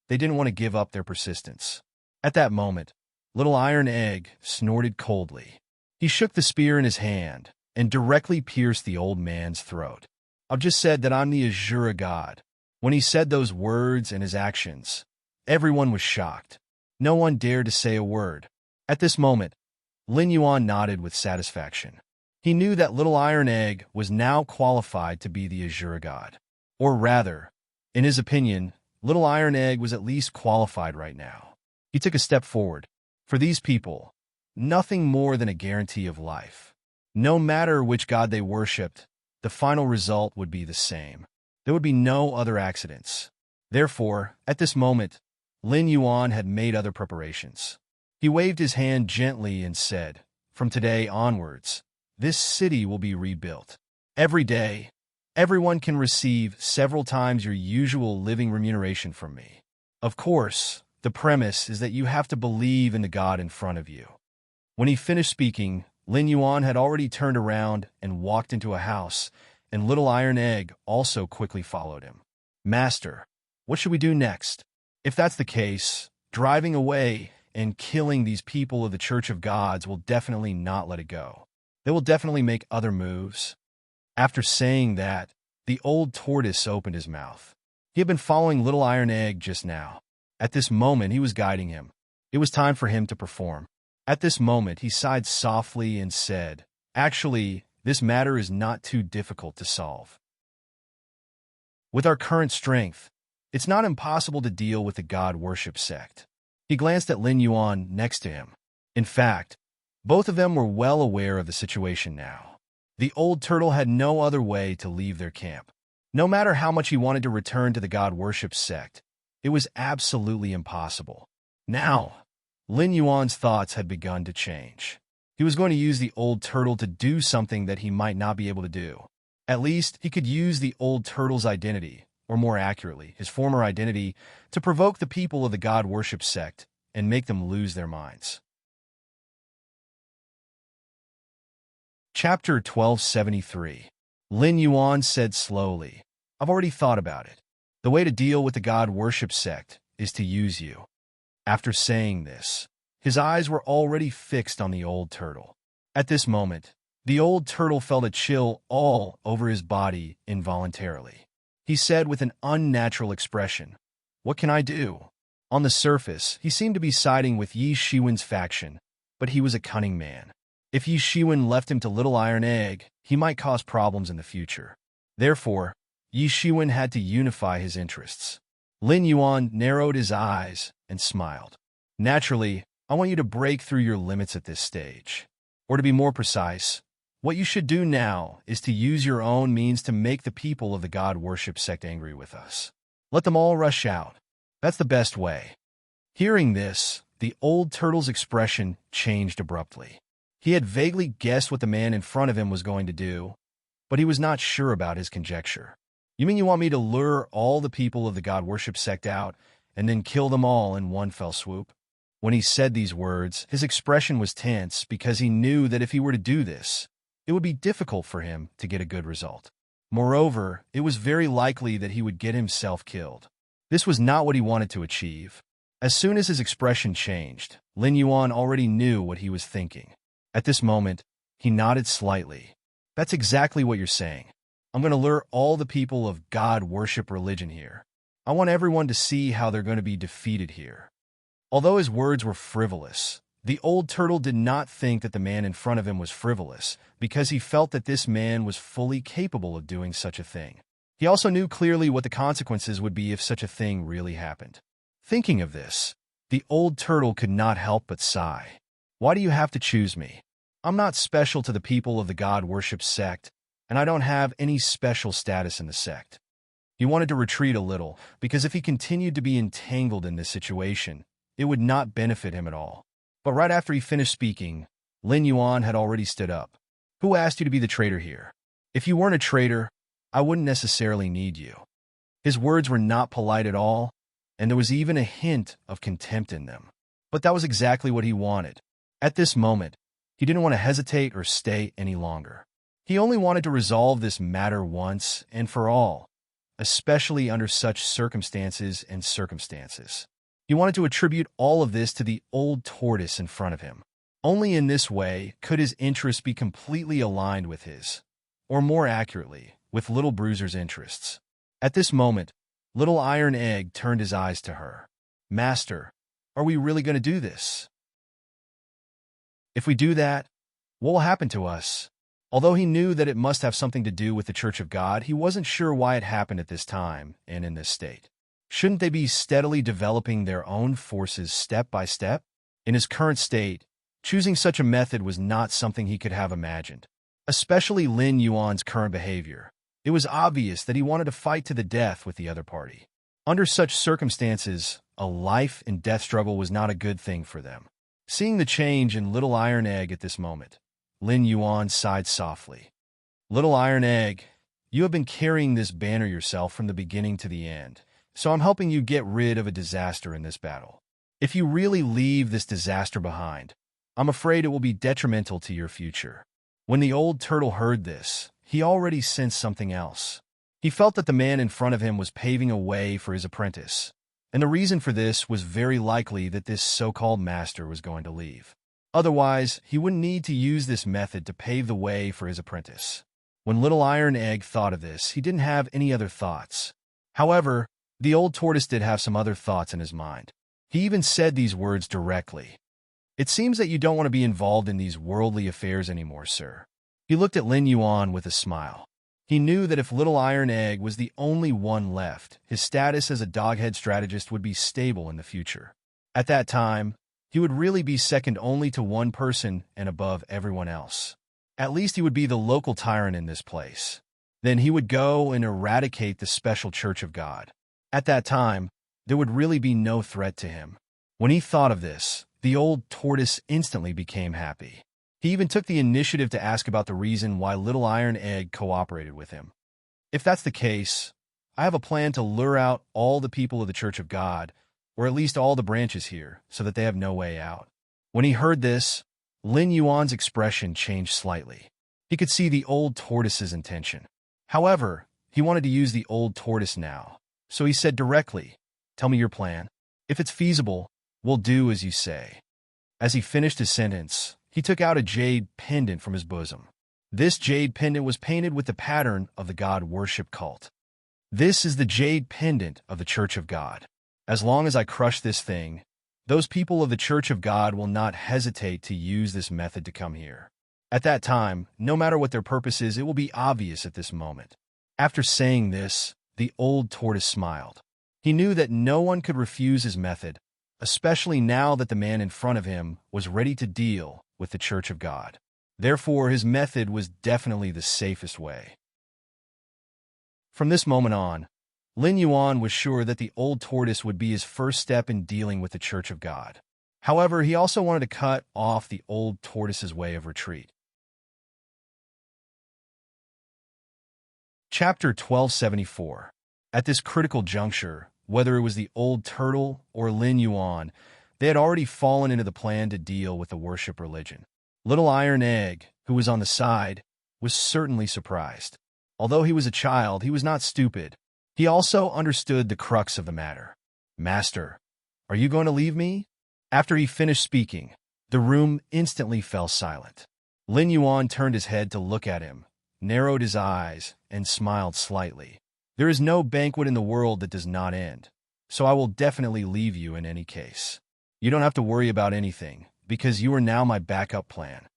they didn't want to give up their persistence. At that moment, Little Iron Egg snorted coldly. He shook the spear in his hand and directly pierced the old man's throat. "I've just said that I'm the Azura god." When he said those words and his actions, everyone was shocked. No one dared to say a word. At this moment, Lin Yuan nodded with satisfaction. He knew that Little Iron Egg was now qualified to be the Azura god. Or rather, in his opinion, Little Iron Egg was at least qualified right now. He took a step forward. For these people, nothing more than a guarantee of life. No matter which god they worshipped, the final result would be the same. There would be no other accidents. Therefore, at this moment, Lin Yuan had made other preparations. He waved his hand gently and said, "From today onwards, this city will be rebuilt. Every day, everyone can receive several times your usual living remuneration from me. Of course, the premise is that you have to believe in the god in front of you." When he finished speaking, Lin Yuan had already turned around and walked into a house, and Little Iron Egg also quickly followed him. "Master, what should we do next? If that's the case, driving away and killing these people of the Church of Gods will definitely not let it go. They will definitely make other moves." After saying that, the old tortoise opened his mouth. He had been following Little Iron Egg just now. At this moment, he was guiding him. It was time for him to perform. At this moment, he sighed softly and said, "Actually, this matter is not too difficult to solve. With our current strength, it's not impossible to deal with the god worship sect." He glanced at Lin Yuan next to him. In fact, both of them were well aware of the situation now. The old turtle had no other way to leave their camp. No matter how much he wanted to return to the god worship sect, it was absolutely impossible. Now, Lin Yuan's thoughts had begun to change. He was going to use the old turtle to do something that he might not be able to do. At least, he could use the old turtle's identity, or more accurately, his former identity, to provoke the people of the god worship sect and make them lose their minds. Chapter 1273. Lin Yuan said slowly, "I've already thought about it. The way to deal with the god worship sect is to use you." After saying this, his eyes were already fixed on the old turtle. At this moment, the old turtle felt a chill all over his body involuntarily. He said with an unnatural expression, "What can I do?" On the surface, he seemed to be siding with Yi Shiwen's faction, but he was a cunning man. If Yi Shiwen left him to Little Iron Egg, he might cause problems in the future. Therefore, Yi Shiwen had to unify his interests. Lin Yuan narrowed his eyes and smiled. "Naturally, I want you to break through your limits at this stage. Or to be more precise, what you should do now is to use your own means to make the people of the god worship sect angry with us. Let them all rush out. That's the best way." Hearing this, the old turtle's expression changed abruptly. He had vaguely guessed what the man in front of him was going to do, but he was not sure about his conjecture. "You mean you want me to lure all the people of the god worship sect out and then kill them all in one fell swoop?" When he said these words, his expression was tense because he knew that if he were to do this, it would be difficult for him to get a good result. Moreover, it was very likely that he would get himself killed. This was not what he wanted to achieve. As soon as his expression changed, Lin Yuan already knew what he was thinking. At this moment, he nodded slightly. "That's exactly what you're saying. I'm going to lure all the people of God worship religion here. I want everyone to see how they're going to be defeated here." Although his words were frivolous, the old turtle did not think that the man in front of him was frivolous because he felt that this man was fully capable of doing such a thing. He also knew clearly what the consequences would be if such a thing really happened. Thinking of this, the old turtle could not help but sigh. "Why do you have to choose me? I'm not special to the people of the god worship sect, and I don't have any special status in the sect." He wanted to retreat a little, because if he continued to be entangled in this situation, it would not benefit him at all. But right after he finished speaking, Lin Yuan had already stood up. "Who asked you to be the traitor here? If you weren't a traitor, I wouldn't necessarily need you." His words were not polite at all, and there was even a hint of contempt in them. But that was exactly what he wanted. At this moment, he didn't want to hesitate or stay any longer. He only wanted to resolve this matter once and for all, especially under such circumstances. He wanted to attribute all of this to the old tortoise in front of him. Only in this way could his interests be completely aligned with his, or more accurately, with Little Bruiser's interests. At this moment, Little Iron Egg turned his eyes to her. "Master, are we really going to do this? If we do that, what will happen to us?" Although he knew that it must have something to do with the Church of God, he wasn't sure why it happened at this time and in this state. Shouldn't they be steadily developing their own forces step by step? In his current state, choosing such a method was not something he could have imagined, especially Lin Yuan's current behavior. It was obvious that he wanted to fight to the death with the other party. Under such circumstances, a life and death struggle was not a good thing for them. Seeing the change in Little Iron Egg at this moment, Lin Yuan sighed softly. Little Iron Egg, you have been carrying this banner yourself from the beginning to the end, so I'm helping you get rid of a disaster in this battle. If you really leave this disaster behind, I'm afraid it will be detrimental to your future. When the old turtle heard this, he already sensed something else. He felt that the man in front of him was paving a way for his apprentice, and the reason for this was very likely that this so-called master was going to leave. Otherwise, he wouldn't need to use this method to pave the way for his apprentice. When Little Iron Egg thought of this, he didn't have any other thoughts. However, the old tortoise did have some other thoughts in his mind. He even said these words directly. It seems that you don't want to be involved in these worldly affairs anymore, sir. He looked at Lin Yuan with a smile. He knew that if Little Iron Egg was the only one left, his status as a doghead strategist would be stable in the future. At that time, he would really be second only to one person and above everyone else. At least he would be the local tyrant in this place. Then he would go and eradicate the special Church of God. At that time, there would really be no threat to him. When he thought of this, the old tortoise instantly became happy. He even took the initiative to ask about the reason why Little Iron Egg cooperated with him. If that's the case, I have a plan to lure out all the people of the Church of God, or at least all the branches here, so that they have no way out. When he heard this, Lin Yuan's expression changed slightly. He could see the old tortoise's intention. However, he wanted to use the old tortoise now, so he said directly, "Tell me your plan. If it's feasible, we'll do as you say." As he finished his sentence, he took out a jade pendant from his bosom. This jade pendant was painted with the pattern of the god worship cult. This is the jade pendant of the Church of God. As long as I crush this thing, those people of the Church of God will not hesitate to use this method to come here. At that time, no matter what their purpose is, it will be obvious at this moment. After saying this, the old tortoise smiled. He knew that no one could refuse his method, especially now that the man in front of him was ready to deal with the Church of God. Therefore, his method was definitely the safest way. From this moment on, Lin Yuan was sure that the old tortoise would be his first step in dealing with the Church of God. However, he also wanted to cut off the old tortoise's way of retreat. Chapter 1274. At this critical juncture, whether it was the old turtle or Lin Yuan, they had already fallen into the plan to deal with the worship religion. Little Iron Egg, who was on the side, was certainly surprised. Although he was a child, he was not stupid. He also understood the crux of the matter. "Master, are you going to leave me?" After he finished speaking, the room instantly fell silent. Lin Yuan turned his head to look at him, narrowed his eyes, and smiled slightly. "There is no banquet in the world that does not end, so I will definitely leave you in any case. You don't have to worry about anything, because you are now my backup plan."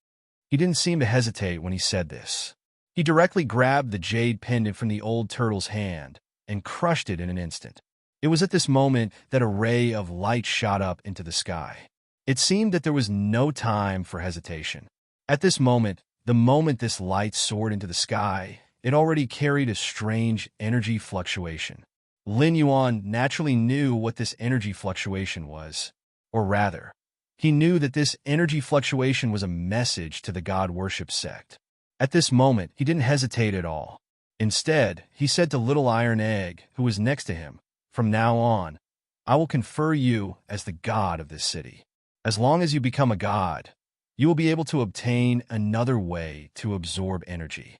He didn't seem to hesitate when he said this. He directly grabbed the jade pendant from the old turtle's hand and crushed it in an instant. It was at this moment that a ray of light shot up into the sky. It seemed that there was no time for hesitation. At this moment, the moment this light soared into the sky, it already carried a strange energy fluctuation. Lin Yuan naturally knew what this energy fluctuation was. Or rather, he knew that this energy fluctuation was a message to the God worship sect. At this moment, he didn't hesitate at all. Instead, he said to Little Iron Egg, who was next to him, "From now on, I will confer you as the god of this city. As long as you become a god, you will be able to obtain another way to absorb energy."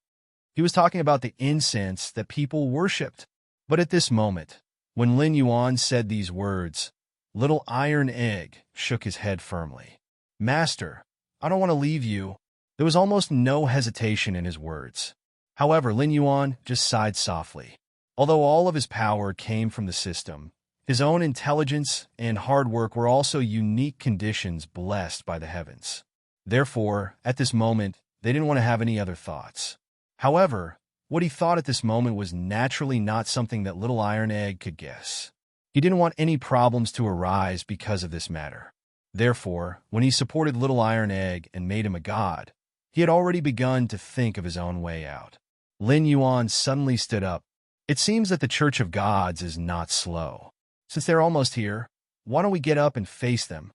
He was talking about the incense that people worshipped. But at this moment, when Lin Yuan said these words, Little Iron Egg shook his head firmly. "Master, I don't want to leave you." There was almost no hesitation in his words. However, Lin Yuan just sighed softly. Although all of his power came from the system, his own intelligence and hard work were also unique conditions blessed by the heavens. Therefore, at this moment, they didn't want to have any other thoughts. However, what he thought at this moment was naturally not something that Little Iron Egg could guess. He didn't want any problems to arise because of this matter. Therefore, when he supported Little Iron Egg and made him a god, he had already begun to think of his own way out. Lin Yuan suddenly stood up. It seems that the Church of Gods is not slow. Since they're almost here, why don't we get up and face them?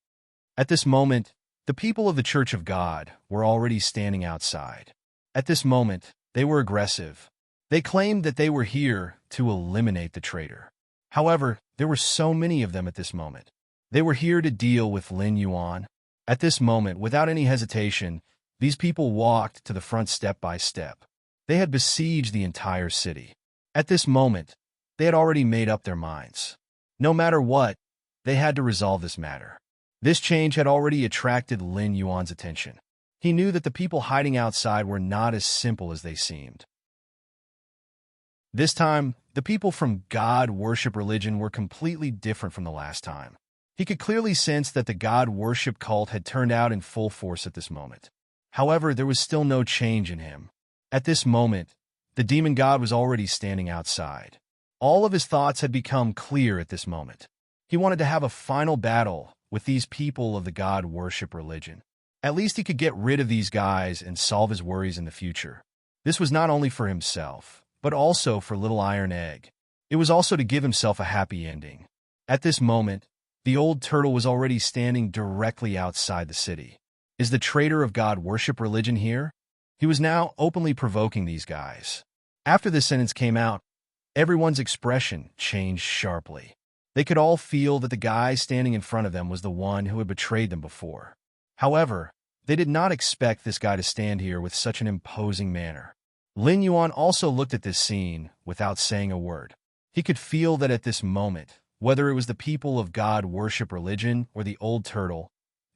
At this moment, the people of the Church of God were already standing outside. At this moment, they were aggressive. They claimed that they were here to eliminate the traitor. However, there were so many of them at this moment. They were here to deal with Lin Yuan. At this moment, without any hesitation, these people walked to the front step by step. They had besieged the entire city. At this moment, they had already made up their minds. No matter what, they had to resolve this matter. This change had already attracted Lin Yuan's attention. He knew that the people hiding outside were not as simple as they seemed. This time, the people from God worship religion were completely different from the last time. He could clearly sense that the God worship cult had turned out in full force at this moment. However, there was still no change in him. At this moment, the demon god was already standing outside. All of his thoughts had become clear at this moment. He wanted to have a final battle with these people of the God worship religion. At least he could get rid of these guys and solve his worries in the future. This was not only for himself, but also for Little Iron Egg. It was also to give himself a happy ending. At this moment, the old turtle was already standing directly outside the city. Is the traitor of God worship religion here? He was now openly provoking these guys. After this sentence came out, everyone's expression changed sharply. They could all feel that the guy standing in front of them was the one who had betrayed them before. However, they did not expect this guy to stand here with such an imposing manner. Lin Yuan also looked at this scene without saying a word. He could feel that at this moment, whether it was the people of God worship religion or the old turtle,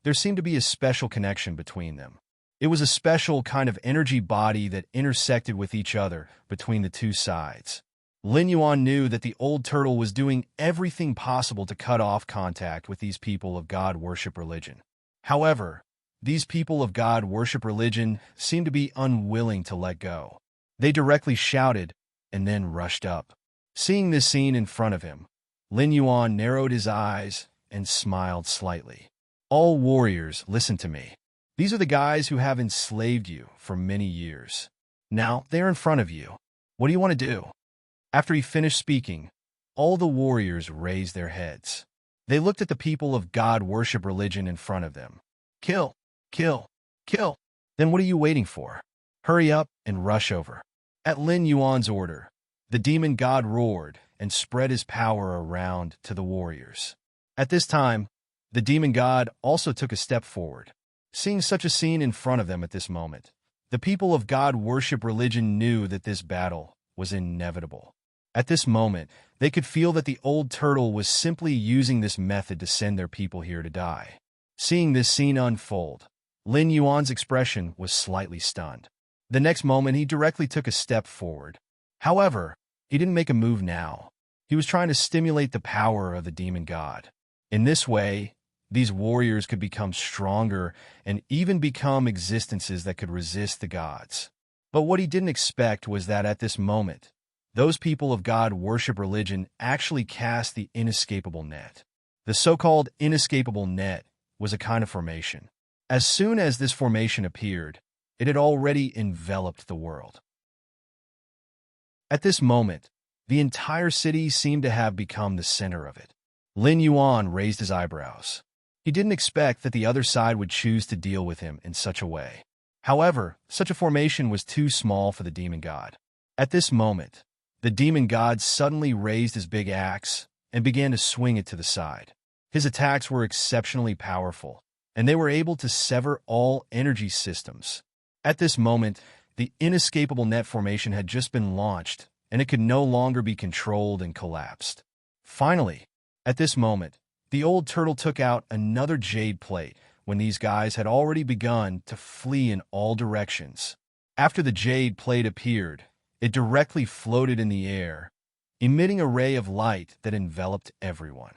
there seemed to be a special connection between them. It was a special kind of energy body that intersected with each other between the two sides. Lin Yuan knew that the old turtle was doing everything possible to cut off contact with these people of God worship religion. However, these people of God worship religion seemed to be unwilling to let go. They directly shouted and then rushed up. Seeing this scene in front of him, Lin Yuan narrowed his eyes and smiled slightly. All warriors, listen to me. These are the guys who have enslaved you for many years. Now they're in front of you. What do you want to do? After he finished speaking, all the warriors raised their heads. They looked at the people of God worship religion in front of them. Kill, kill, kill. Then what are you waiting for? Hurry up and rush over. At Lin Yuan's order, the demon god roared and spread his power around to the warriors. At this time, the demon god also took a step forward. Seeing such a scene in front of them at this moment, the people of God worship religion knew that this battle was inevitable. At this moment, they could feel that the old turtle was simply using this method to send their people here to die. Seeing this scene unfold, Lin Yuan's expression was slightly stunned. The next moment, he directly took a step forward. However, he didn't make a move now. He was trying to stimulate the power of the demon god. In this way, these warriors could become stronger and even become existences that could resist the gods. But what he didn't expect was that at this moment, those people of God worship religion actually cast the inescapable net. The so-called inescapable net was a kind of formation. As soon as this formation appeared, it had already enveloped the world. At this moment, the entire city seemed to have become the center of it. Lin Yuan raised his eyebrows. He didn't expect that the other side would choose to deal with him in such a way. However, such a formation was too small for the demon god. At this moment, the demon god suddenly raised his big axe and began to swing it to the side. His attacks were exceptionally powerful, and they were able to sever all energy systems. At this moment, the inescapable net formation had just been launched, and it could no longer be controlled and collapsed. Finally, at this moment, the old turtle took out another jade plate when these guys had already begun to flee in all directions. After the jade plate appeared, it directly floated in the air, emitting a ray of light that enveloped everyone.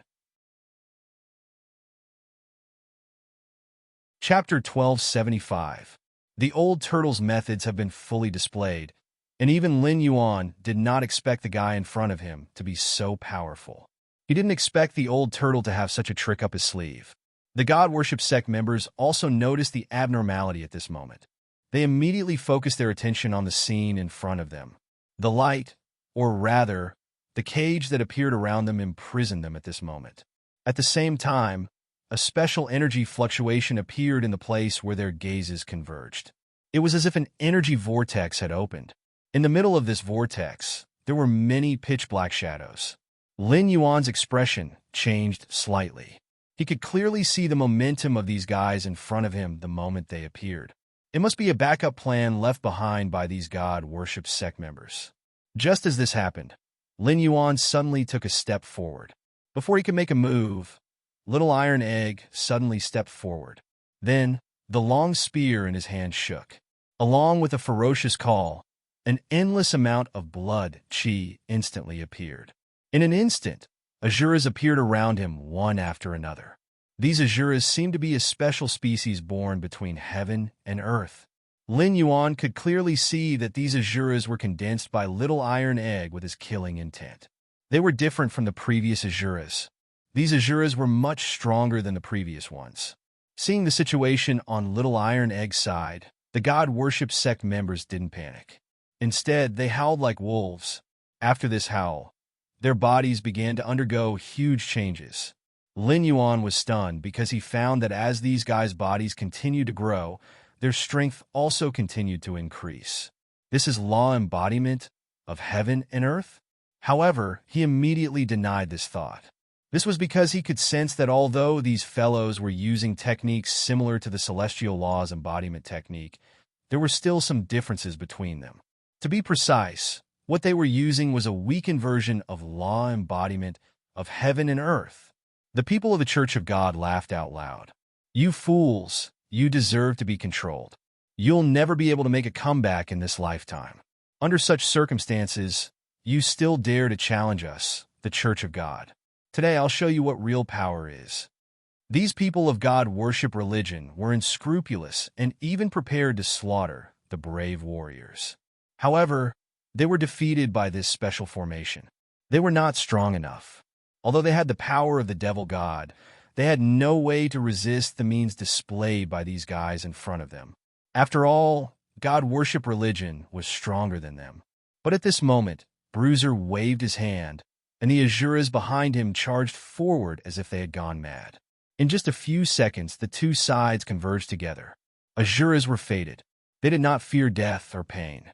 Chapter 1275. The old turtle's methods have been fully displayed, and even Lin Yuan did not expect the guy in front of him to be so powerful. He didn't expect the old turtle to have such a trick up his sleeve. The God worship sect members also noticed the abnormality at this moment. They immediately focused their attention on the scene in front of them. The light, or rather, the cage that appeared around them imprisoned them at this moment. At the same time, a special energy fluctuation appeared in the place where their gazes converged. It was as if an energy vortex had opened. In the middle of this vortex, there were many pitch-black shadows. Lin Yuan's expression changed slightly. He could clearly see the momentum of these guys in front of him the moment they appeared. It must be a backup plan left behind by these God worship sect members. Just as this happened, Lin Yuan suddenly took a step forward. Before he could make a move, Little Iron Egg suddenly stepped forward. Then, the long spear in his hand shook. Along with a ferocious call, an endless amount of blood chi instantly appeared. In an instant, Asuras appeared around him one after another. These Asuras seemed to be a special species born between heaven and earth. Lin Yuan could clearly see that these Asuras were condensed by Little Iron Egg with his killing intent. They were different from the previous Asuras. These Asuras were much stronger than the previous ones. Seeing the situation on Little Iron Egg's side, the God worship sect members didn't panic. Instead, they howled like wolves. After this howl, their bodies began to undergo huge changes. Lin Yuan was stunned because he found that as these guys' bodies continued to grow, their strength also continued to increase. This is law embodiment of heaven and earth? However, he immediately denied this thought. This was because he could sense that although these fellows were using techniques similar to the celestial law's embodiment technique, there were still some differences between them. To be precise, what they were using was a weakened version of law embodiment of heaven and earth. The people of the Church of God laughed out loud. "You fools, you deserve to be controlled. You'll never be able to make a comeback in this lifetime. Under such circumstances, you still dare to challenge us, the Church of God. Today I'll show you what real power is." These people of God worship religion were unscrupulous and even prepared to slaughter the brave warriors. However, they were defeated by this special formation. They were not strong enough. Although they had the power of the devil god, they had no way to resist the means displayed by these guys in front of them. After all, God worship religion was stronger than them. But at this moment, Bruiser waved his hand, and the Asuras behind him charged forward as if they had gone mad. In just a few seconds, the two sides converged together. Asuras were fated. They did not fear death or pain.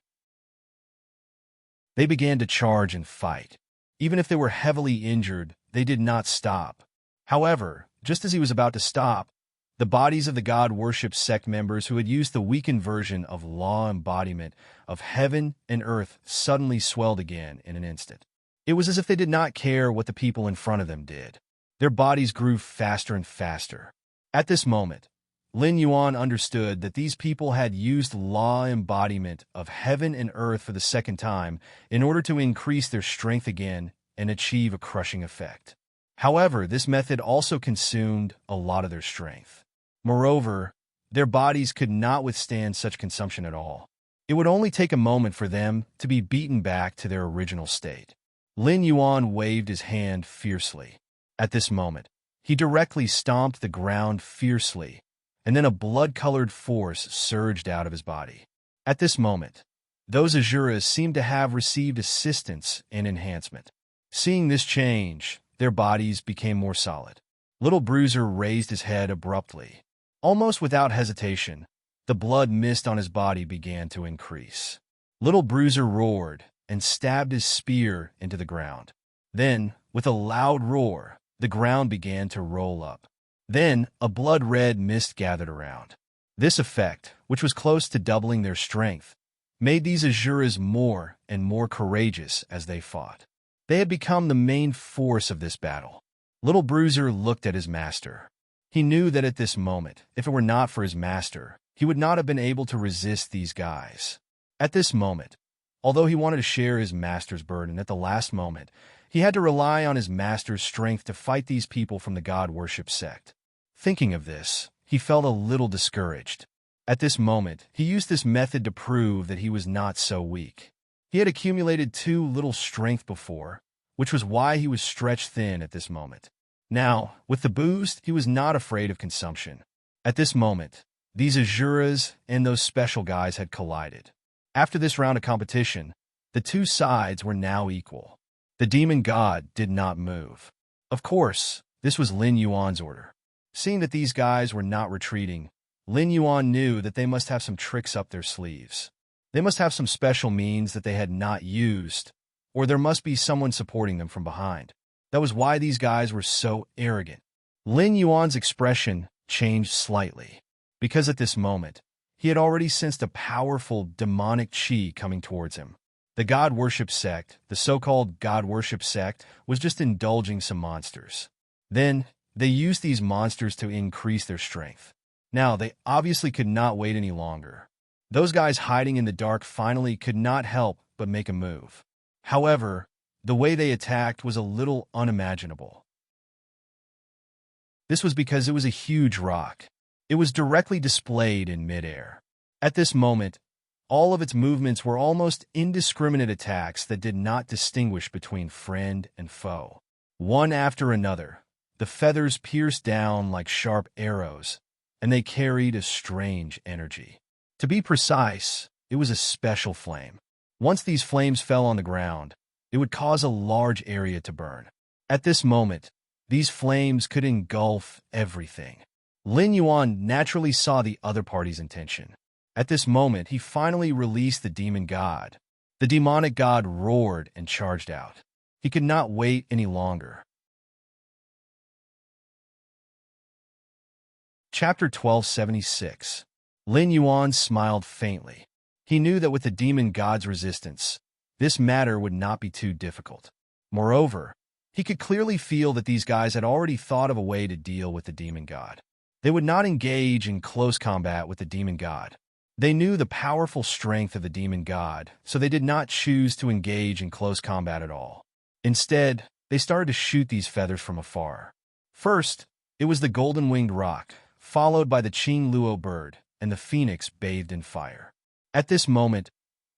They began to charge and fight. Even if they were heavily injured, they did not stop. However, just as he was about to stop, the bodies of the God worship sect members who had used the weakened version of law embodiment of heaven and earth suddenly swelled again in an instant. It was as if they did not care what the people in front of them did. Their bodies grew faster and faster. At this moment, Lin Yuan understood that these people had used law embodiment of heaven and earth for the second time in order to increase their strength again and achieve a crushing effect. However, this method also consumed a lot of their strength. Moreover, their bodies could not withstand such consumption at all. It would only take a moment for them to be beaten back to their original state. Lin Yuan waved his hand fiercely. At this moment, he directly stomped the ground fiercely, and then a blood-colored force surged out of his body. At this moment, those Asuras seemed to have received assistance and enhancement. Seeing this change, their bodies became more solid. Little Bruiser raised his head abruptly. Almost without hesitation, the blood mist on his body began to increase. Little Bruiser roared and stabbed his spear into the ground. Then, with a loud roar, the ground began to roll up. Then, a blood-red mist gathered around. This effect, which was close to doubling their strength, made these Asuras more and more courageous as they fought. They had become the main force of this battle. Little Bruiser looked at his master. He knew that at this moment, if it were not for his master, he would not have been able to resist these guys. At this moment, although he wanted to share his master's burden at the last moment, he had to rely on his master's strength to fight these people from the God worship sect. Thinking of this, he felt a little discouraged. At this moment, he used this method to prove that he was not so weak. He had accumulated too little strength before, which was why he was stretched thin at this moment. Now, with the boost, he was not afraid of consumption. At this moment, these Azuras and those special guys had collided. After this round of competition, the two sides were now equal. The demon god did not move. Of course, this was Lin Yuan's order. Seeing that these guys were not retreating, Lin Yuan knew that they must have some tricks up their sleeves. They must have some special means that they had not used, or there must be someone supporting them from behind. That was why these guys were so arrogant. Lin Yuan's expression changed slightly, because at this moment, he had already sensed a powerful demonic chi coming towards him. The god worship sect, the so-called god worship sect, was just indulging some monsters. Then, they used these monsters to increase their strength. Now, they obviously could not wait any longer. Those guys hiding in the dark finally could not help but make a move. However, the way they attacked was a little unimaginable. This was because it was a huge rock. It was directly displayed in midair. At this moment, all of its movements were almost indiscriminate attacks that did not distinguish between friend and foe. One after another, the feathers pierced down like sharp arrows, and they carried a strange energy. To be precise, it was a special flame. Once these flames fell on the ground, it would cause a large area to burn. At this moment, these flames could engulf everything. Lin Yuan naturally saw the other party's intention. At this moment, he finally released the demon god. The demonic god roared and charged out. He could not wait any longer. Chapter 1276. Lin Yuan smiled faintly. He knew that with the demon god's resistance, this matter would not be too difficult. Moreover, he could clearly feel that these guys had already thought of a way to deal with the demon god. They would not engage in close combat with the demon god. They knew the powerful strength of the demon god, so they did not choose to engage in close combat at all. Instead, they started to shoot these feathers from afar. First, it was the golden-winged roc, followed by the Qing Luo bird, and the phoenix bathed in fire. At this moment,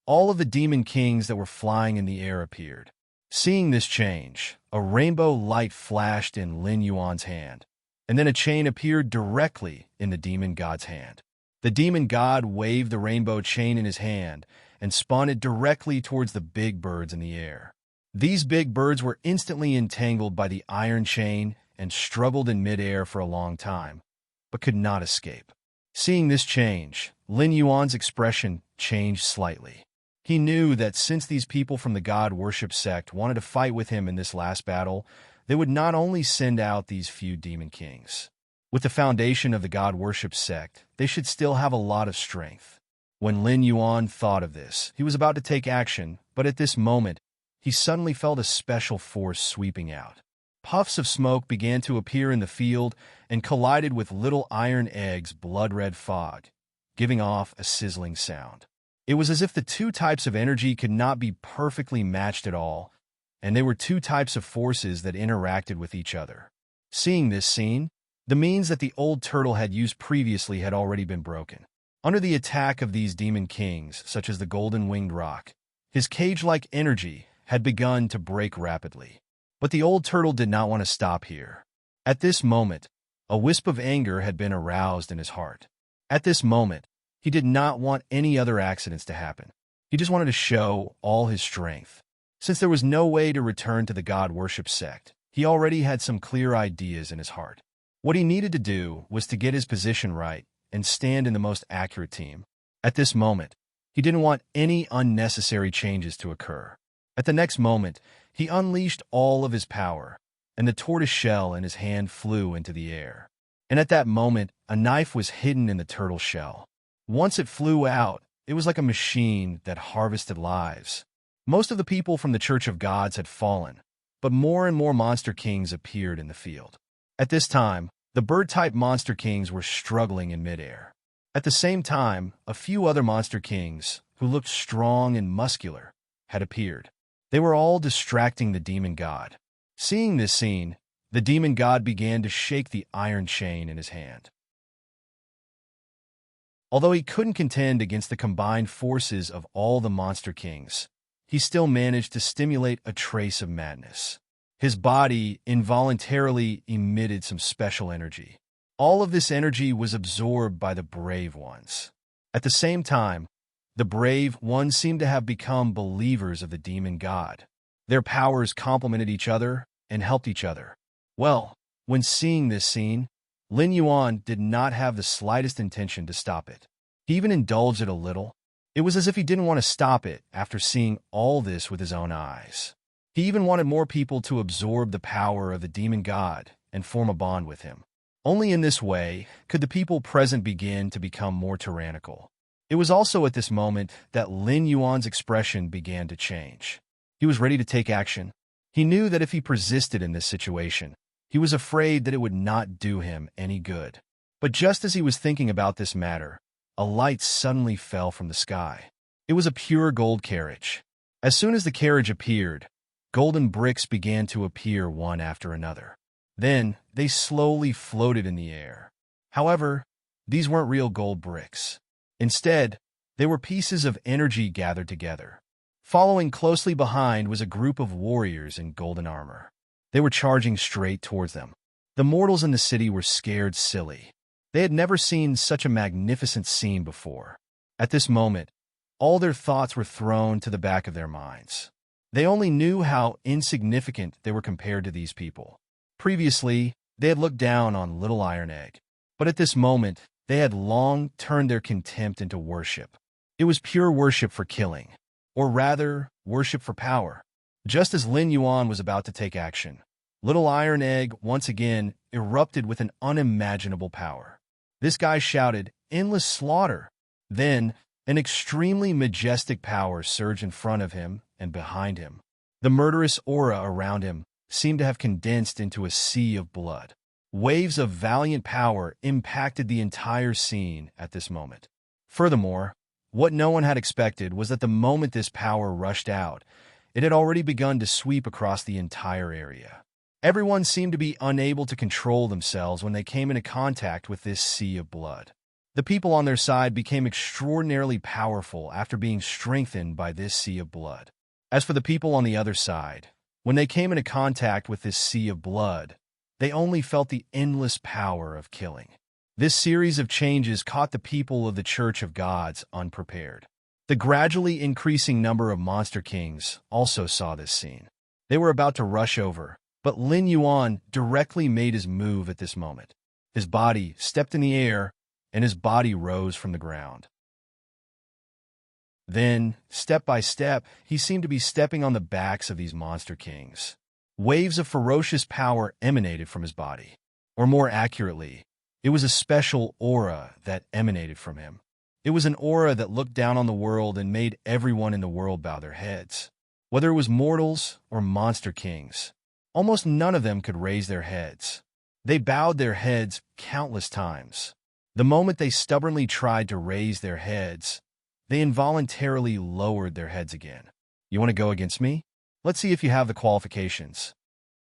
all of the demon kings that were flying in the air appeared. Seeing this change, a rainbow light flashed in Lin Yuan's hand, and then a chain appeared directly in the demon god's hand. The demon god waved the rainbow chain in his hand and spun it directly towards the big birds in the air. These big birds were instantly entangled by the iron chain and struggled in midair for a long time, but could not escape. Seeing this change, Lin Yuan's expression changed slightly. He knew that since these people from the god worship sect wanted to fight with him in this last battle, they would not only send out these few demon kings. With the foundation of the god worship sect, they should still have a lot of strength. When Lin Yuan thought of this, he was about to take action, but at this moment, he suddenly felt a special force sweeping out. Puffs of smoke began to appear in the field and collided with little iron eggs' blood-red fog, giving off a sizzling sound. It was as if the two types of energy could not be perfectly matched at all, and they were two types of forces that interacted with each other. Seeing this scene, the means that the old turtle had used previously had already been broken. Under the attack of these demon kings, such as the golden-winged roc, his cage-like energy had begun to break rapidly. But the old turtle did not want to stop here. At this moment, a wisp of anger had been aroused in his heart. At this moment, he did not want any other accidents to happen. He just wanted to show all his strength. Since there was no way to return to the god worship sect, he already had some clear ideas in his heart. What he needed to do was to get his position right and stand in the most accurate team. At this moment, he didn't want any unnecessary changes to occur. At the next moment, he unleashed all of his power, and the tortoise shell in his hand flew into the air. And at that moment, a knife was hidden in the turtle shell. Once it flew out, it was like a machine that harvested lives. Most of the people from the Church of Gods had fallen, but more and more monster kings appeared in the field. At this time, the bird-type monster kings were struggling in midair. At the same time, a few other monster kings, who looked strong and muscular, had appeared. They were all distracting the demon god. Seeing this scene, the demon god began to shake the iron chain in his hand. Although he couldn't contend against the combined forces of all the monster kings, he still managed to stimulate a trace of madness. His body involuntarily emitted some special energy. All of this energy was absorbed by the brave ones. At the same time, the brave ones seemed to have become believers of the demon god. Their powers complemented each other and helped each other. Well, when seeing this scene, Lin Yuan did not have the slightest intention to stop it. He even indulged it a little. It was as if he didn't want to stop it after seeing all this with his own eyes. He even wanted more people to absorb the power of the demon god and form a bond with him. Only in this way could the people present begin to become more tyrannical. It was also at this moment that Lin Yuan's expression began to change. He was ready to take action. He knew that if he persisted in this situation, he was afraid that it would not do him any good. But just as he was thinking about this matter, a light suddenly fell from the sky. It was a pure gold carriage. As soon as the carriage appeared, golden bricks began to appear one after another. Then, they slowly floated in the air. However, these weren't real gold bricks. Instead, they were pieces of energy gathered together. Following closely behind was a group of warriors in golden armor. They were charging straight towards them. The mortals in the city were scared silly. They had never seen such a magnificent scene before. At this moment, all their thoughts were thrown to the back of their minds. They only knew how insignificant they were compared to these people. Previously, they had looked down on Little Iron Egg. But at this moment, they had long turned their contempt into worship. It was pure worship for killing, or rather, worship for power. Just as Lin Yuan was about to take action, Little Iron Egg once again erupted with an unimaginable power. This guy shouted, "Endless slaughter!" Then, an extremely majestic power surged in front of him and behind him. The murderous aura around him seemed to have condensed into a sea of blood. Waves of valiant power impacted the entire scene at this moment. Furthermore, what no one had expected was that the moment this power rushed out, it had already begun to sweep across the entire area. Everyone seemed to be unable to control themselves when they came into contact with this sea of blood. The people on their side became extraordinarily powerful after being strengthened by this sea of blood. As for the people on the other side, when they came into contact with this sea of blood, they only felt the endless power of killing. This series of changes caught the people of the Church of Gods unprepared. The gradually increasing number of monster kings also saw this scene. They were about to rush over, but Lin Yuan directly made his move at this moment. His body stepped in the air, and his body rose from the ground. Then, step by step, he seemed to be stepping on the backs of these monster kings. Waves of ferocious power emanated from his body. Or more accurately, it was a special aura that emanated from him. It was an aura that looked down on the world and made everyone in the world bow their heads. Whether it was mortals or monster kings, almost none of them could raise their heads. They bowed their heads countless times. The moment they stubbornly tried to raise their heads, they involuntarily lowered their heads again. You want to go against me? Let's see if you have the qualifications.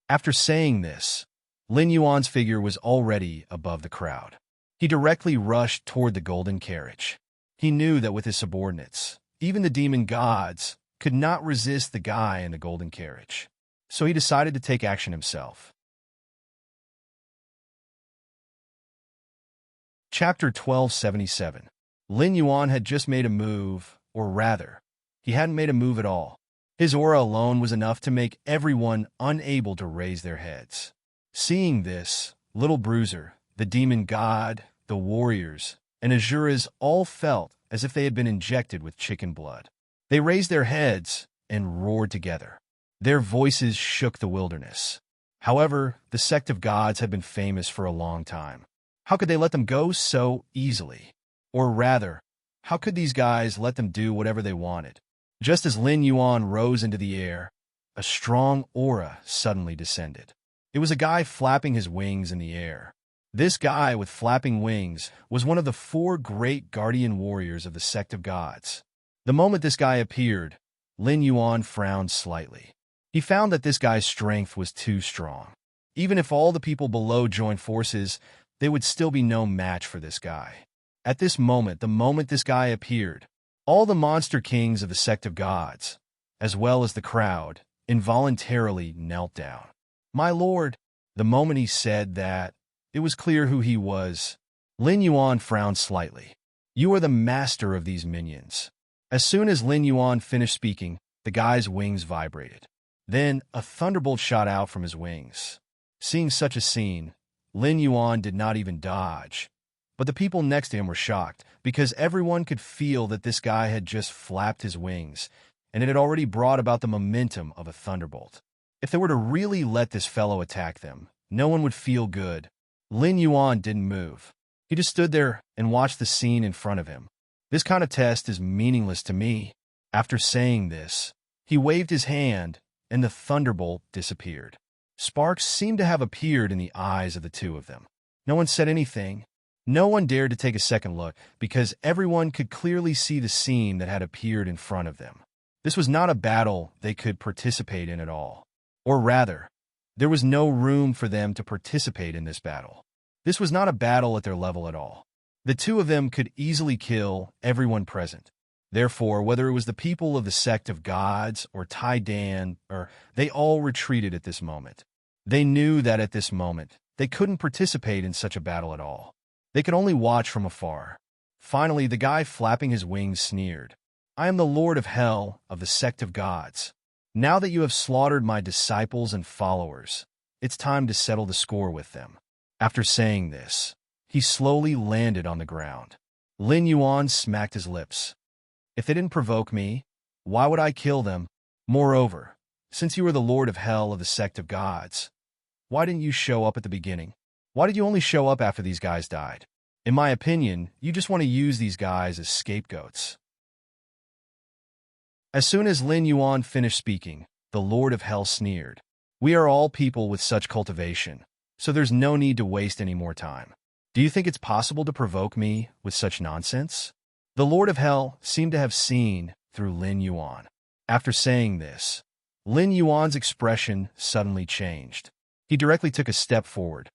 After saying this, Lin Yuan's figure was already above the crowd. He directly rushed toward the golden carriage. He knew that with his subordinates, even the demon gods could not resist the guy in the golden carriage. So he decided to take action himself. Chapter 1277. Lin Yuan had just made a move, or rather, he hadn't made a move at all. His aura alone was enough to make everyone unable to raise their heads. Seeing this, Little Bruiser, the demon god, the warriors, and Azuras all felt as if they had been injected with chicken blood. They raised their heads and roared together. Their voices shook the wilderness. However, the sect of gods had been famous for a long time. How could they let them go so easily? Or rather, how could these guys let them do whatever they wanted? Just as Lin Yuan rose into the air, a strong aura suddenly descended. It was a guy flapping his wings in the air. This guy with flapping wings was one of the 4 great guardian warriors of the sect of gods. The moment this guy appeared, Lin Yuan frowned slightly. He found that this guy's strength was too strong. Even if all the people below joined forces, they would still be no match for this guy. At this moment, the moment this guy appeared, all the monster kings of the sect of gods, as well as the crowd, involuntarily knelt down. "My lord." The moment he said that, it was clear who he was. Lin Yuan frowned slightly. "You are the master of these minions." As soon as Lin Yuan finished speaking, the guy's wings vibrated. Then, a thunderbolt shot out from his wings. Seeing such a scene, Lin Yuan did not even dodge. But the people next to him were shocked, because everyone could feel that this guy had just flapped his wings, and it had already brought about the momentum of a thunderbolt. If they were to really let this fellow attack them, no one would feel good. Lin Yuan didn't move. He just stood there and watched the scene in front of him. "This kind of test is meaningless to me." After saying this, he waved his hand, and the thunderbolt disappeared. Sparks seemed to have appeared in the eyes of the two of them. No one said anything. No one dared to take a second look, because everyone could clearly see the scene that had appeared in front of them. This was not a battle they could participate in at all. Or rather, there was no room for them to participate in this battle. This was not a battle at their level at all. The two of them could easily kill everyone present. Therefore, whether it was the people of the sect of gods or Tai Dan, they all retreated at this moment. They knew that at this moment, they couldn't participate in such a battle at all. They could only watch from afar. Finally, the guy flapping his wings sneered. "I am the Lord of Hell of the sect of gods. Now that you have slaughtered my disciples and followers, it's time to settle the score with them." After saying this, he slowly landed on the ground. Lin Yuan smacked his lips. "If they didn't provoke me, why would I kill them? Moreover, since you are the Lord of Hell of the sect of gods, why didn't you show up at the beginning? Why did you only show up after these guys died? In my opinion, you just want to use these guys as scapegoats." As soon as Lin Yuan finished speaking, the Lord of Hell sneered. "We are all people with such cultivation, so there's no need to waste any more time. Do you think it's possible to provoke me with such nonsense?" The Lord of Hell seemed to have seen through Lin Yuan. After saying this, Lin Yuan's expression suddenly changed. He directly took a step forward.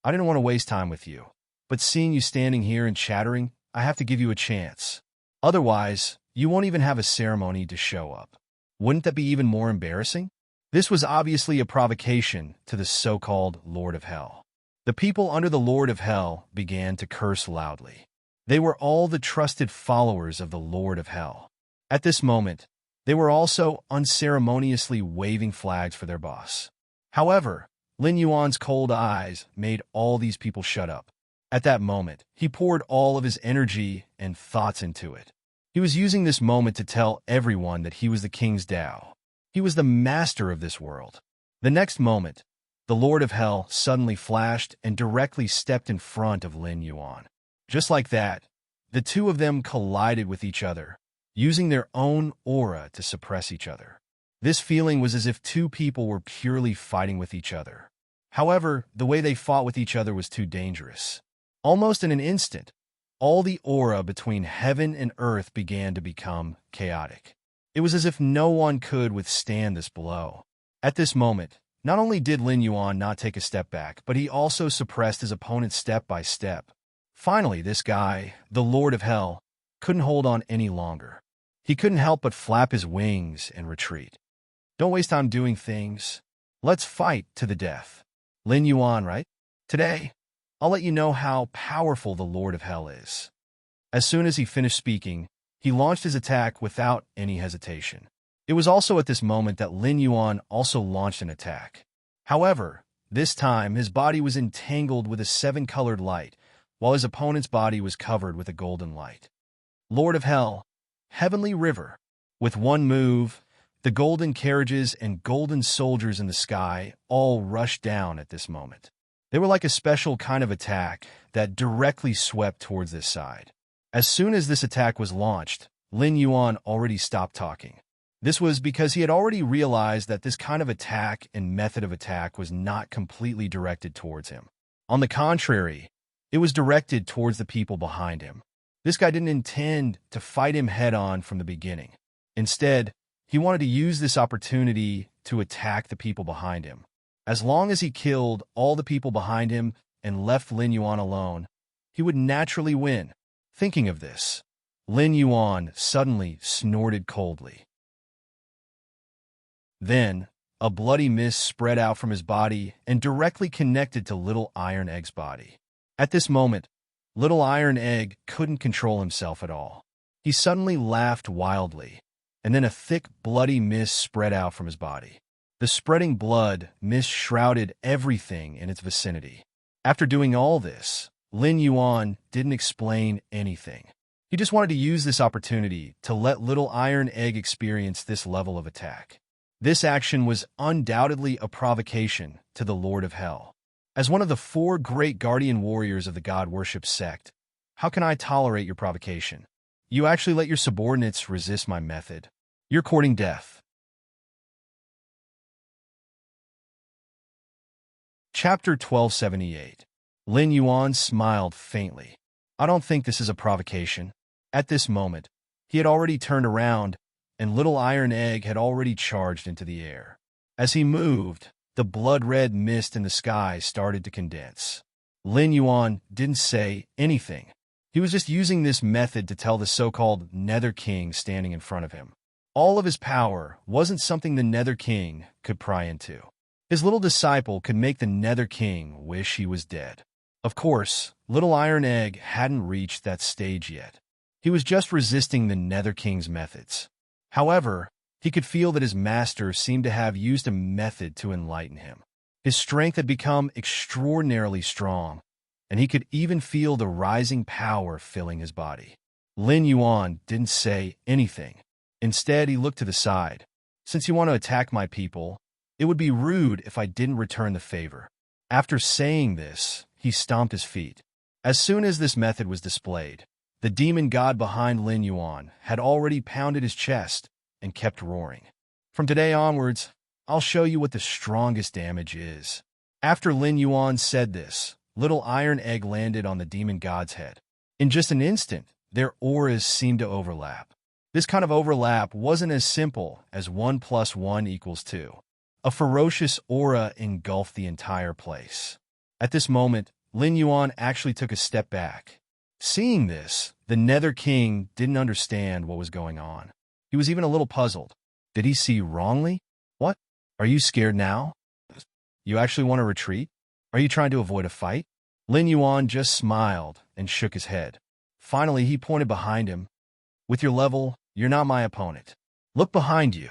"I didn't want to waste time with you, but seeing you standing here and chattering, I have to give you a chance. Otherwise, you won't even have a ceremony to show up. Wouldn't that be even more embarrassing?" This was obviously a provocation to the so-called Lord of Hell. The people under the Lord of Hell began to curse loudly. They were all the trusted followers of the Lord of Hell. At this moment, they were also unceremoniously waving flags for their boss. However, Lin Yuan's cold eyes made all these people shut up. At that moment, he poured all of his energy and thoughts into it. He was using this moment to tell everyone that he was the king's Tao. He was the master of this world. The next moment, the Lord of Hell suddenly flashed and directly stepped in front of Lin Yuan. Just like that, the two of them collided with each other, using their own aura to suppress each other. This feeling was as if two people were purely fighting with each other. However, the way they fought with each other was too dangerous. Almost in an instant, all the aura between heaven and earth began to become chaotic. It was as if no one could withstand this blow. At this moment, not only did Lin Yuan not take a step back, but he also suppressed his opponent step by step. Finally, this guy, the Lord of Hell, couldn't hold on any longer. He couldn't help but flap his wings and retreat. "Don't waste time doing things. Let's fight to the death." Lin Yuan, right? "Today, I'll let you know how powerful the Lord of Hell is." As soon as he finished speaking, he launched his attack without any hesitation. It was also at this moment that Lin Yuan also launched an attack. However, this time his body was entangled with a seven-colored light, while his opponent's body was covered with a golden light. Lord of Hell, Heavenly River. With one move, the golden carriages and golden soldiers in the sky all rushed down at this moment. They were like a special kind of attack that directly swept towards this side. As soon as this attack was launched, Lin Yuan already stopped talking. This was because he had already realized that this kind of attack and method of attack was not completely directed towards him. On the contrary, it was directed towards the people behind him. This guy didn't intend to fight him head-on from the beginning. Instead, he wanted to use this opportunity to attack the people behind him. As long as he killed all the people behind him and left Lin Yuan alone, he would naturally win. Thinking of this, Lin Yuan suddenly snorted coldly. Then, a bloody mist spread out from his body and directly connected to Little Iron Egg's body. At this moment, Little Iron Egg couldn't control himself at all. He suddenly laughed wildly, and then a thick, bloody mist spread out from his body. The spreading blood mist shrouded everything in its vicinity. After doing all this, Lin Yuan didn't explain anything. He just wanted to use this opportunity to let Little Iron Egg experience this level of attack. This action was undoubtedly a provocation to the Lord of Hell. As one of the 4 great guardian warriors of the god-worship sect, how can I tolerate your provocation? You actually let your subordinates resist my method. You're courting death. Chapter 1278. Lin Yuan smiled faintly. I don't think this is a provocation. At this moment, he had already turned around, and Little Iron Egg had already charged into the air. As he moved, the blood-red mist in the sky started to condense. Lin Yuan didn't say anything. He was just using this method to tell the so-called Nether King standing in front of him. All of his power wasn't something the Nether King could pry into. His little disciple could make the Nether King wish he was dead. Of course, Little Iron Egg hadn't reached that stage yet. He was just resisting the Nether King's methods. However, he could feel that his master seemed to have used a method to enlighten him. His strength had become extraordinarily strong, and he could even feel the rising power filling his body. Lin Yuan didn't say anything. Instead, he looked to the side. Since you want to attack my people, it would be rude if I didn't return the favor. After saying this, he stomped his feet. As soon as this method was displayed, the demon god behind Lin Yuan had already pounded his chest and kept roaring. From today onwards, I'll show you what the strongest damage is. After Lin Yuan said this, Little Iron Egg landed on the demon god's head. In just an instant, their auras seemed to overlap. This kind of overlap wasn't as simple as 1 + 1 = 2. A ferocious aura engulfed the entire place. At this moment, Lin Yuan actually took a step back. Seeing this, the Nether King didn't understand what was going on. He was even a little puzzled. Did he see wrongly? What? Are you scared now? You actually want to retreat? Are you trying to avoid a fight? Lin Yuan just smiled and shook his head. Finally, he pointed behind him. With your level, you're not my opponent. Look behind you.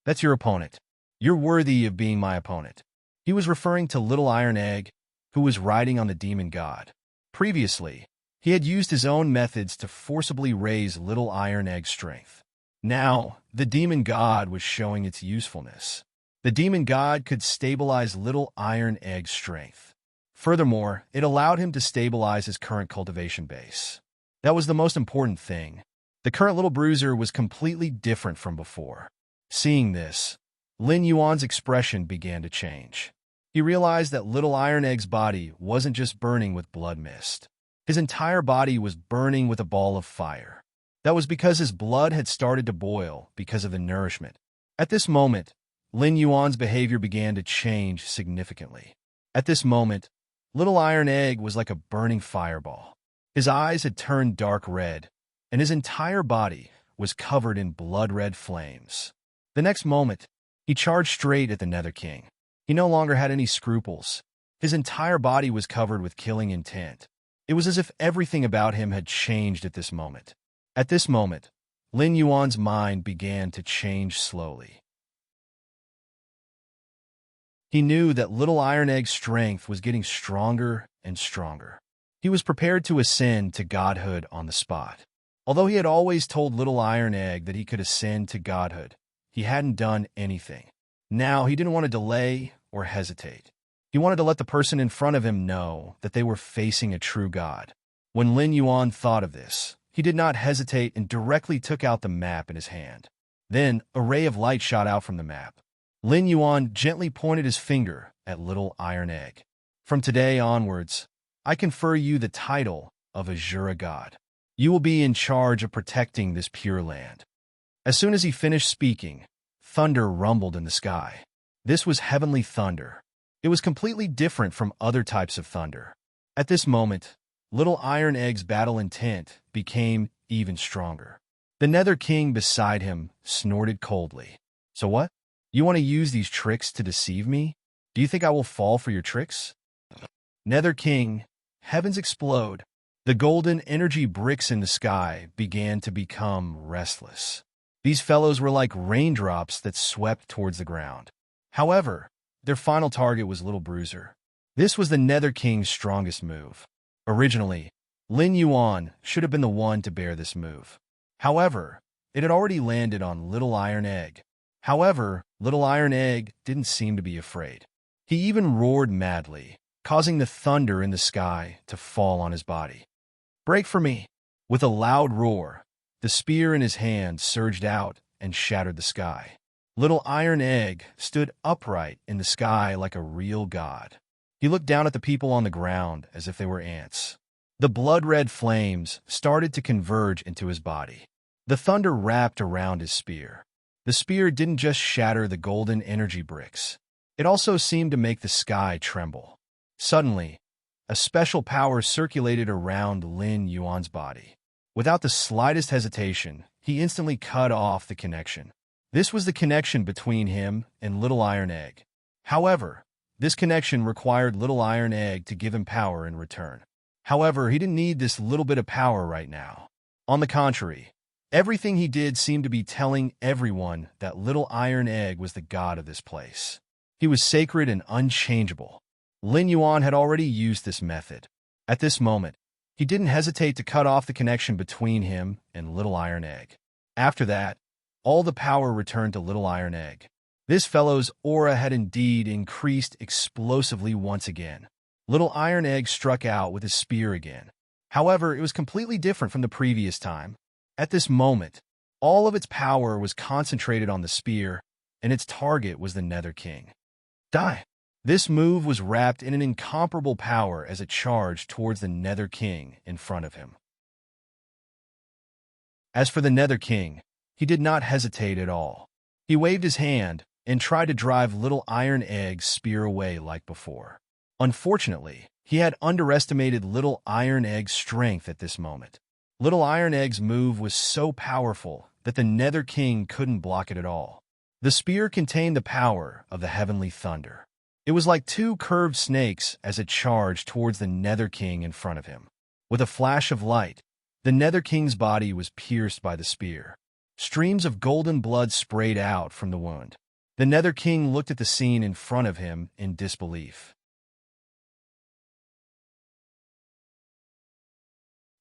That's your opponent. You're worthy of being my opponent. He was referring to Little Iron Egg, who was riding on the demon god. Previously, he had used his own methods to forcibly raise Little Iron Egg's strength. Now, the demon god was showing its usefulness. The demon god could stabilize Little Iron Egg's strength. Furthermore, it allowed him to stabilize his current cultivation base. That was the most important thing. The current little bruiser was completely different from before. Seeing this, Lin Yuan's expression began to change. He realized that Little Iron Egg's body wasn't just burning with blood mist. His entire body was burning with a ball of fire. That was because his blood had started to boil because of the nourishment. At this moment, Lin Yuan's behavior began to change significantly. At this moment, Little Iron Egg was like a burning fireball. His eyes had turned dark red, and his entire body was covered in blood-red flames. The next moment, he charged straight at the Nether King. He no longer had any scruples. His entire body was covered with killing intent. It was as if everything about him had changed at this moment. At this moment, Lin Yuan's mind began to change slowly. He knew that Little Iron Egg's strength was getting stronger and stronger. He was prepared to ascend to godhood on the spot. Although he had always told Little Iron Egg that he could ascend to godhood, he hadn't done anything. Now he didn't want to delay or hesitate. He wanted to let the person in front of him know that they were facing a true god. When Lin Yuan thought of this, he did not hesitate and directly took out the map in his hand. Then a ray of light shot out from the map. Lin Yuan gently pointed his finger at Little Iron Egg. From today onwards, I confer you the title of Azura God. You will be in charge of protecting this pure land. As soon as he finished speaking, thunder rumbled in the sky. This was heavenly thunder. It was completely different from other types of thunder. At this moment, Little Iron Egg's battle intent became even stronger. The Nether King beside him snorted coldly. So what? You want to use these tricks to deceive me? Do you think I will fall for your tricks? Nether King, heavens explode. The golden energy bricks in the sky began to become restless. These fellows were like raindrops that swept towards the ground. However, their final target was Little Bruiser. This was the Nether King's strongest move. Originally, Lin Yuan should have been the one to bear this move. However, it had already landed on Little Iron Egg. However, Little Iron Egg didn't seem to be afraid. He even roared madly, causing the thunder in the sky to fall on his body. "Break for me!" With a loud roar, the spear in his hand surged out and shattered the sky. Little Iron Egg stood upright in the sky like a real god. He looked down at the people on the ground as if they were ants. The blood-red flames started to converge into his body. The thunder wrapped around his spear. The spear didn't just shatter the golden energy bricks. It also seemed to make the sky tremble. Suddenly, a special power circulated around Lin Yuan's body. Without the slightest hesitation, he instantly cut off the connection. This was the connection between him and Little Iron Egg. However, this connection required Little Iron Egg to give him power in return. However, he didn't need this little bit of power right now. On the contrary, everything he did seemed to be telling everyone that Little Iron Egg was the god of this place. He was sacred and unchangeable. Lin Yuan had already used this method. At this moment, he didn't hesitate to cut off the connection between him and Little Iron Egg. After that, all the power returned to Little Iron Egg. This fellow's aura had indeed increased explosively once again. Little Iron Egg struck out with his spear again. However, it was completely different from the previous time. At this moment, all of its power was concentrated on the spear, and its target was the Nether King. Die! This move was wrapped in an incomparable power as it charged towards the Nether King in front of him. As for the Nether King, he did not hesitate at all. He waved his hand and tried to drive Little Iron Egg's spear away like before. Unfortunately, he had underestimated Little Iron Egg's strength at this moment. Little Iron Egg's move was so powerful that the Nether King couldn't block it at all. The spear contained the power of the heavenly thunder. It was like two curved snakes as it charged towards the Nether King in front of him. With a flash of light, the Nether King's body was pierced by the spear. Streams of golden blood sprayed out from the wound. The Nether King looked at the scene in front of him in disbelief.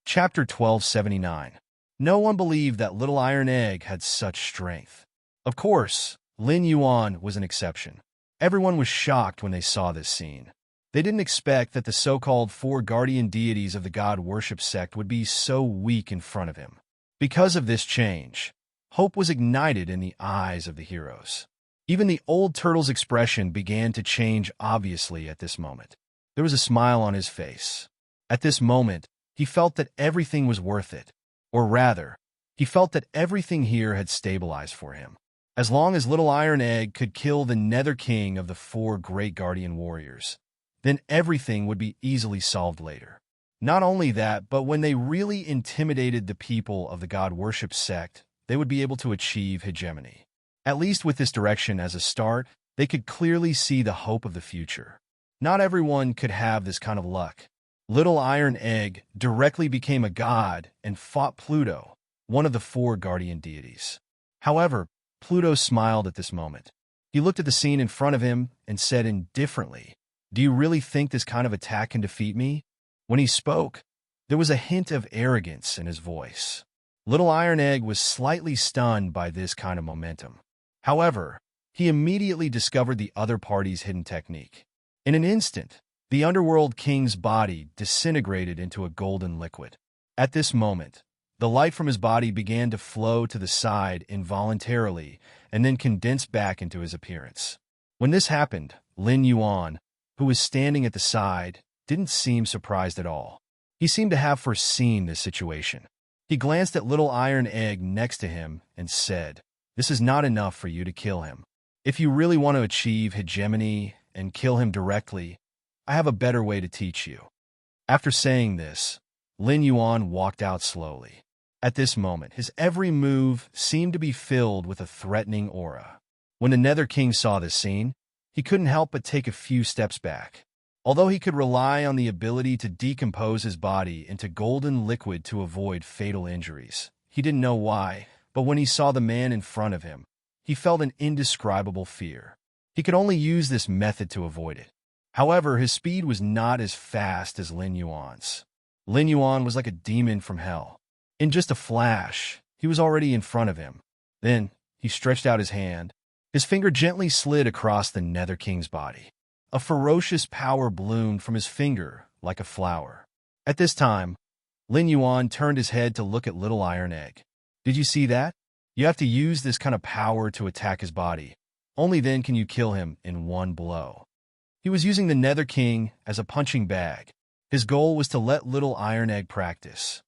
Chapter 1279. No one believed that Little Iron Egg had such strength. Of course, Lin Yuan was an exception. Everyone was shocked when they saw this scene. They didn't expect that the so-called four guardian deities of the god worship sect would be so weak in front of him. Because of this change, hope was ignited in the eyes of the heroes. Even the old turtle's expression began to change obviously at this moment. There was a smile on his face. At this moment, he felt that everything was worth it. Or rather, he felt that everything here had stabilized for him. As long as Little Iron Egg could kill the Nether King of the four great guardian warriors, then everything would be easily solved later. Not only that, but when they really intimidated the people of the god worship sect, they would be able to achieve hegemony. At least with this direction as a start, they could clearly see the hope of the future. Not everyone could have this kind of luck. Little Iron Egg directly became a god and fought Pluto, one of the four guardian deities. However, Pluto smiled at this moment. He looked at the scene in front of him and said indifferently, "Do you really think this kind of attack can defeat me?" When he spoke, there was a hint of arrogance in his voice. Little Iron Egg was slightly stunned by this kind of momentum. However, he immediately discovered the other party's hidden technique. In an instant, the Underworld King's body disintegrated into a golden liquid. At this moment, the light from his body began to flow to the side involuntarily and then condense back into his appearance. When this happened, Lin Yuan, who was standing at the side, didn't seem surprised at all. He seemed to have foreseen this situation. He glanced at Little Iron Egg next to him and said, "This is not enough for you to kill him. If you really want to achieve hegemony and kill him directly, I have a better way to teach you." After saying this, Lin Yuan walked out slowly. At this moment, his every move seemed to be filled with a threatening aura. When the Nether King saw this scene, he couldn't help but take a few steps back. Although he could rely on the ability to decompose his body into golden liquid to avoid fatal injuries, he didn't know why, but when he saw the man in front of him, he felt an indescribable fear. He could only use this method to avoid it. However, his speed was not as fast as Lin Yuan's. Lin Yuan was like a demon from hell. In just a flash, he was already in front of him. Then, he stretched out his hand. His finger gently slid across the Nether King's body. A ferocious power bloomed from his finger like a flower. At this time, Lin Yuan turned his head to look at Little Iron Egg. Did you see that? You have to use this kind of power to attack his body. Only then can you kill him in one blow. He was using the Nether King as a punching bag. His goal was to let Little Iron Egg practice.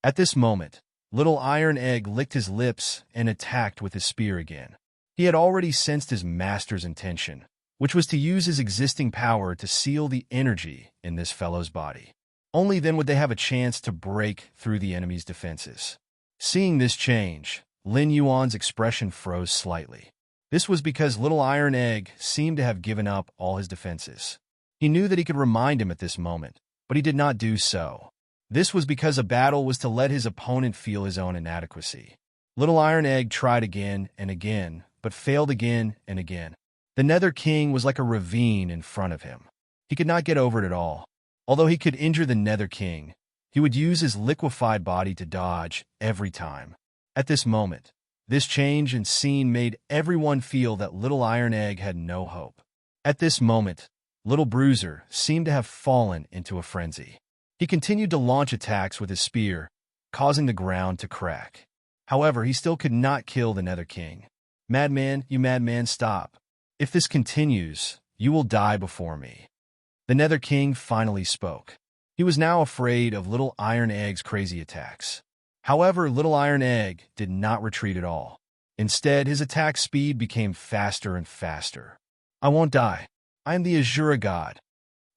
At this moment, Little Iron Egg licked his lips and attacked with his spear again. He had already sensed his master's intention, which was to use his existing power to seal the energy in this fellow's body. Only then would they have a chance to break through the enemy's defenses. Seeing this change, Lin Yuan's expression froze slightly. This was because Little Iron Egg seemed to have given up all his defenses. He knew that he could remind him at this moment, but he did not do so. This was because a battle was to let his opponent feel his own inadequacy. Little Iron Egg tried again and again, but failed again and again. The Nether King was like a ravine in front of him. He could not get over it at all. Although he could injure the Nether King, he would use his liquefied body to dodge every time. At this moment, this change in scene made everyone feel that Little Iron Egg had no hope. At this moment, Little Bruiser seemed to have fallen into a frenzy. He continued to launch attacks with his spear, causing the ground to crack. However, he still could not kill the Nether King. "Madman, you madman, stop. If this continues, you will die before me." The Nether King finally spoke. He was now afraid of Little Iron Egg's crazy attacks. However, Little Iron Egg did not retreat at all. Instead, his attack speed became faster and faster. "I won't die. I am the Azura God,"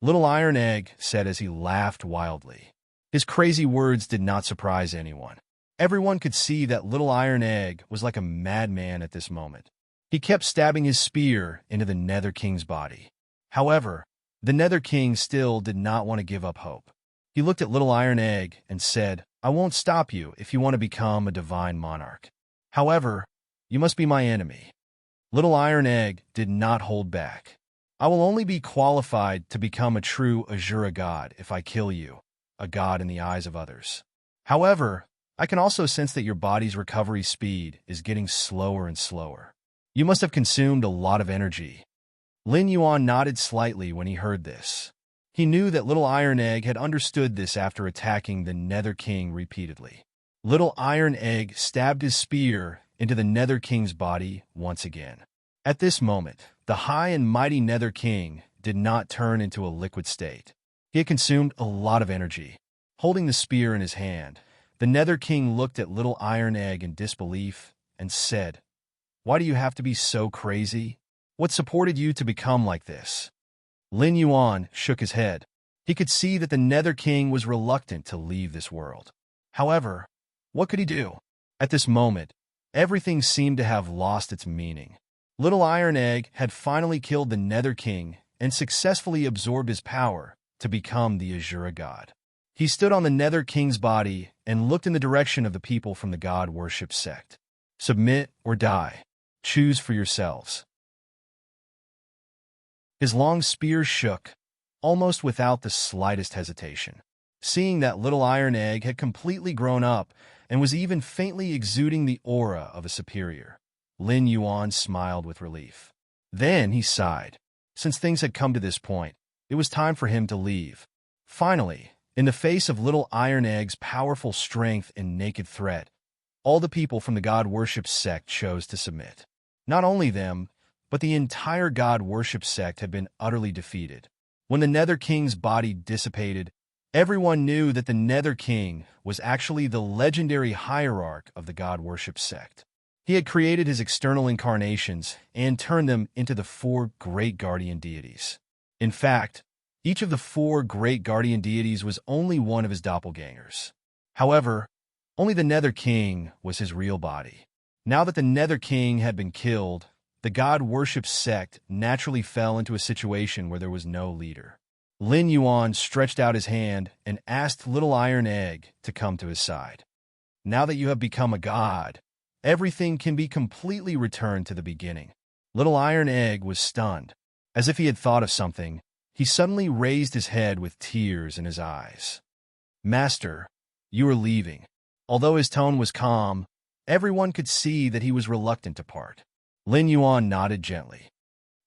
Little Iron Egg said as he laughed wildly. His crazy words did not surprise anyone. Everyone could see that Little Iron Egg was like a madman at this moment. He kept stabbing his spear into the Nether King's body. However, the Nether King still did not want to give up hope. He looked at Little Iron Egg and said, "I won't stop you if you want to become a divine monarch. However, you must be my enemy." Little Iron Egg did not hold back. "I will only be qualified to become a true Azura God if I kill you, a god in the eyes of others. However, I can also sense that your body's recovery speed is getting slower and slower. You must have consumed a lot of energy." Lin Yuan nodded slightly when he heard this. He knew that Little Iron Egg had understood this after attacking the Nether King repeatedly. Little Iron Egg stabbed his spear into the Nether King's body once again. At this moment, the high and mighty Nether King did not turn into a liquid state. He had consumed a lot of energy. Holding the spear in his hand, the Nether King looked at Little Iron Egg in disbelief and said, "Why do you have to be so crazy? What supported you to become like this?" Lin Yuan shook his head. He could see that the Nether King was reluctant to leave this world. However, what could he do? At this moment, everything seemed to have lost its meaning. Little Iron Egg had finally killed the Nether King and successfully absorbed his power to become the Azura God. He stood on the Nether King's body and looked in the direction of the people from the God worship sect. "Submit or die. Choose for yourselves." His long spear shook, almost without the slightest hesitation. Seeing that Little Iron Egg had completely grown up and was even faintly exuding the aura of a superior, Lin Yuan smiled with relief. Then he sighed. Since things had come to this point, it was time for him to leave. Finally, in the face of Little Iron Egg's powerful strength and naked threat, all the people from the God worship sect chose to submit. Not only them, but the entire God worship sect had been utterly defeated. When the Nether King's body dissipated, everyone knew that the Nether King was actually the legendary hierarch of the God worship sect. He had created his external incarnations and turned them into the 4 great guardian deities. In fact, each of the 4 great guardian deities was only one of his doppelgangers. However, only the Nether King was his real body. Now that the Nether King had been killed, the god-worship sect naturally fell into a situation where there was no leader. Lin Yuan stretched out his hand and asked Little Iron Egg to come to his side. Now that you have become a god, everything can be completely returned to the beginning. Little Iron Egg was stunned. As if he had thought of something, he suddenly raised his head with tears in his eyes. Master, you are leaving. Although his tone was calm, everyone could see that he was reluctant to part. Lin Yuan nodded gently.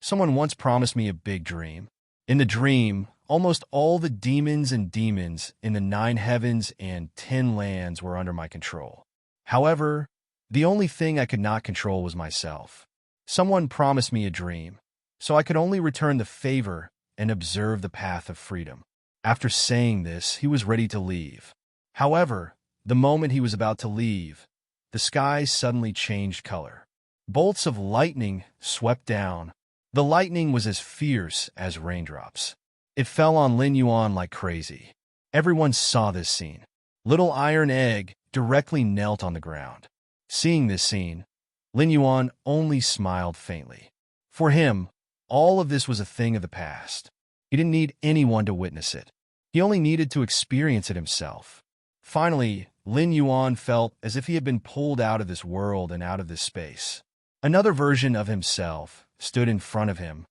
Someone once promised me a big dream. In the dream, almost all the demons in the 9 heavens and 10 lands were under my control. However, the only thing I could not control was myself. Someone promised me a dream, so I could only return the favor and observe the path of freedom. After saying this, he was ready to leave. However, the moment he was about to leave, the sky suddenly changed color. Bolts of lightning swept down. The lightning was as fierce as raindrops. It fell on Lin Yuan like crazy. Everyone saw this scene. Little Iron Egg directly knelt on the ground. Seeing this scene, Lin Yuan only smiled faintly. For him, all of this was a thing of the past. He didn't need anyone to witness it. He only needed to experience it himself. Finally, Lin Yuan felt as if he had been pulled out of this world and out of this space. Another version of himself stood in front of him.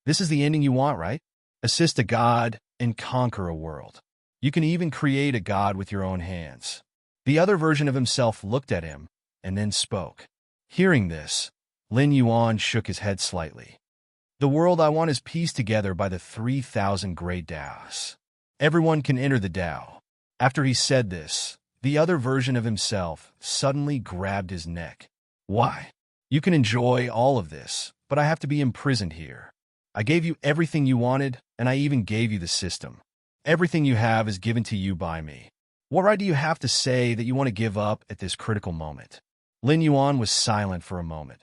This is the ending you want, right? Assist a god and conquer a world. You can even create a god with your own hands. The other version of himself looked at him and then spoke. Hearing this, Lin Yuan shook his head slightly. The world I want is pieced together by the 3,000 great Taos. Everyone can enter the Tao. After he said this, the other version of himself suddenly grabbed his neck. Why? You can enjoy all of this, but I have to be imprisoned here. I gave you everything you wanted, and I even gave you the system. Everything you have is given to you by me. What right do you have to say that you want to give up at this critical moment? Lin Yuan was silent for a moment.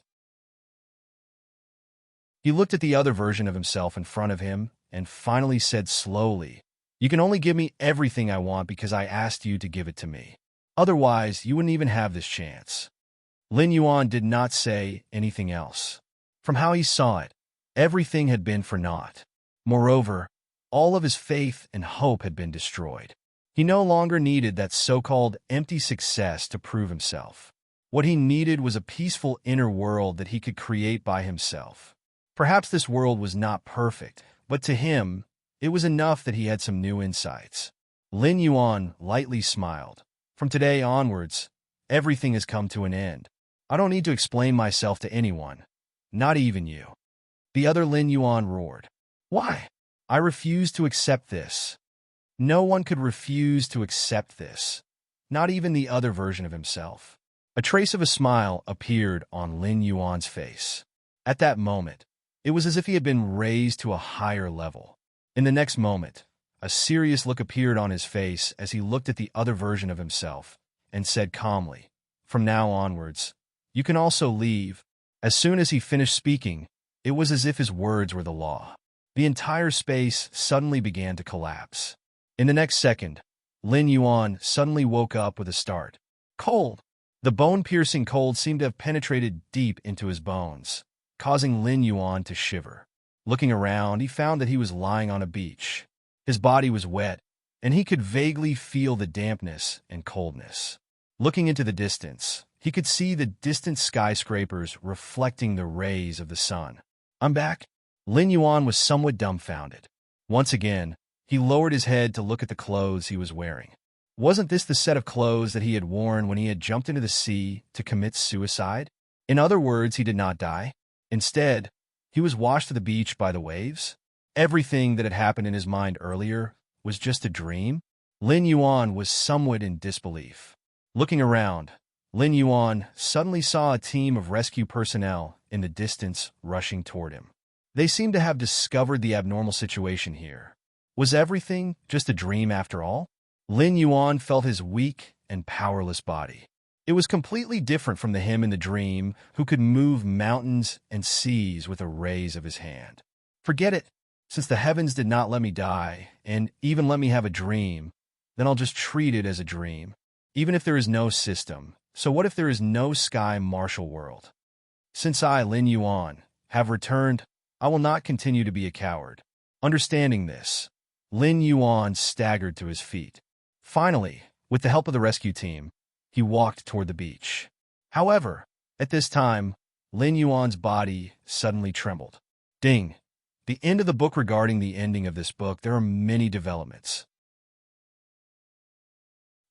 He looked at the other version of himself in front of him and finally said slowly, You can only give me everything I want because I asked you to give it to me. Otherwise, you wouldn't even have this chance. Lin Yuan did not say anything else. From how he saw it, everything had been for naught. Moreover, all of his faith and hope had been destroyed. He no longer needed that so-called empty success to prove himself. What he needed was a peaceful inner world that he could create by himself. Perhaps this world was not perfect, but to him, it was enough that he had some new insights. Lin Yuan lightly smiled. From today onwards, everything has come to an end. I don't need to explain myself to anyone, not even you. The other Lin Yuan roared. Why? I refuse to accept this. No one could refuse to accept this, not even the other version of himself. A trace of a smile appeared on Lin Yuan's face. At that moment, it was as if he had been raised to a higher level. In the next moment, a serious look appeared on his face as he looked at the other version of himself and said calmly, From now onwards, you can also leave. As soon as he finished speaking, it was as if his words were the law. The entire space suddenly began to collapse. In the next second, Lin Yuan suddenly woke up with a start. Cold! The bone-piercing cold seemed to have penetrated deep into his bones, causing Lin Yuan to shiver. Looking around, he found that he was lying on a beach. His body was wet, and he could vaguely feel the dampness and coldness. Looking into the distance, he could see the distant skyscrapers reflecting the rays of the sun. I'm back. Lin Yuan was somewhat dumbfounded. Once again, he lowered his head to look at the clothes he was wearing. Wasn't this the set of clothes that he had worn when he had jumped into the sea to commit suicide? In other words, he did not die. Instead, he was washed to the beach by the waves. Everything that had happened in his mind earlier was just a dream. Lin Yuan was somewhat in disbelief. Looking around, Lin Yuan suddenly saw a team of rescue personnel in the distance rushing toward him. They seemed to have discovered the abnormal situation here. Was everything just a dream after all? Lin Yuan felt his weak and powerless body. It was completely different from the him in the dream who could move mountains and seas with a raise of his hand. Forget it. Since the heavens did not let me die, and even let me have a dream, then I'll just treat it as a dream. Even if there is no system, So what if there is no sky martial world? Since I, Lin Yuan, have returned, I will not continue to be a coward. Understanding this, Lin Yuan staggered to his feet. Finally, with the help of the rescue team, he walked toward the beach. However, at this time, Lin Yuan's body suddenly trembled. Ding! The end of the book. Regarding the ending of this book, there are many developments.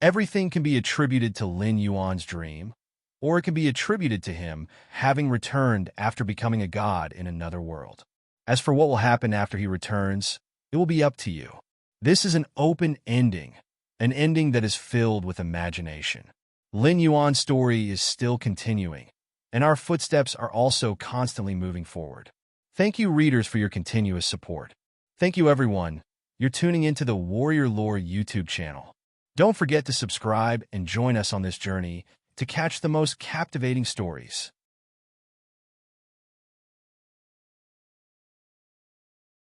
Everything can be attributed to Lin Yuan's dream, or it can be attributed to him having returned after becoming a god in another world. As for what will happen after he returns, it will be up to you. This is an open ending, an ending that is filled with imagination. Lin Yuan's story is still continuing, and our footsteps are also constantly moving forward. Thank you, readers, for your continuous support. Thank you, everyone. You're tuning into the Warrior Lore YouTube channel. Don't forget to subscribe and join us on this journey to catch the most captivating stories.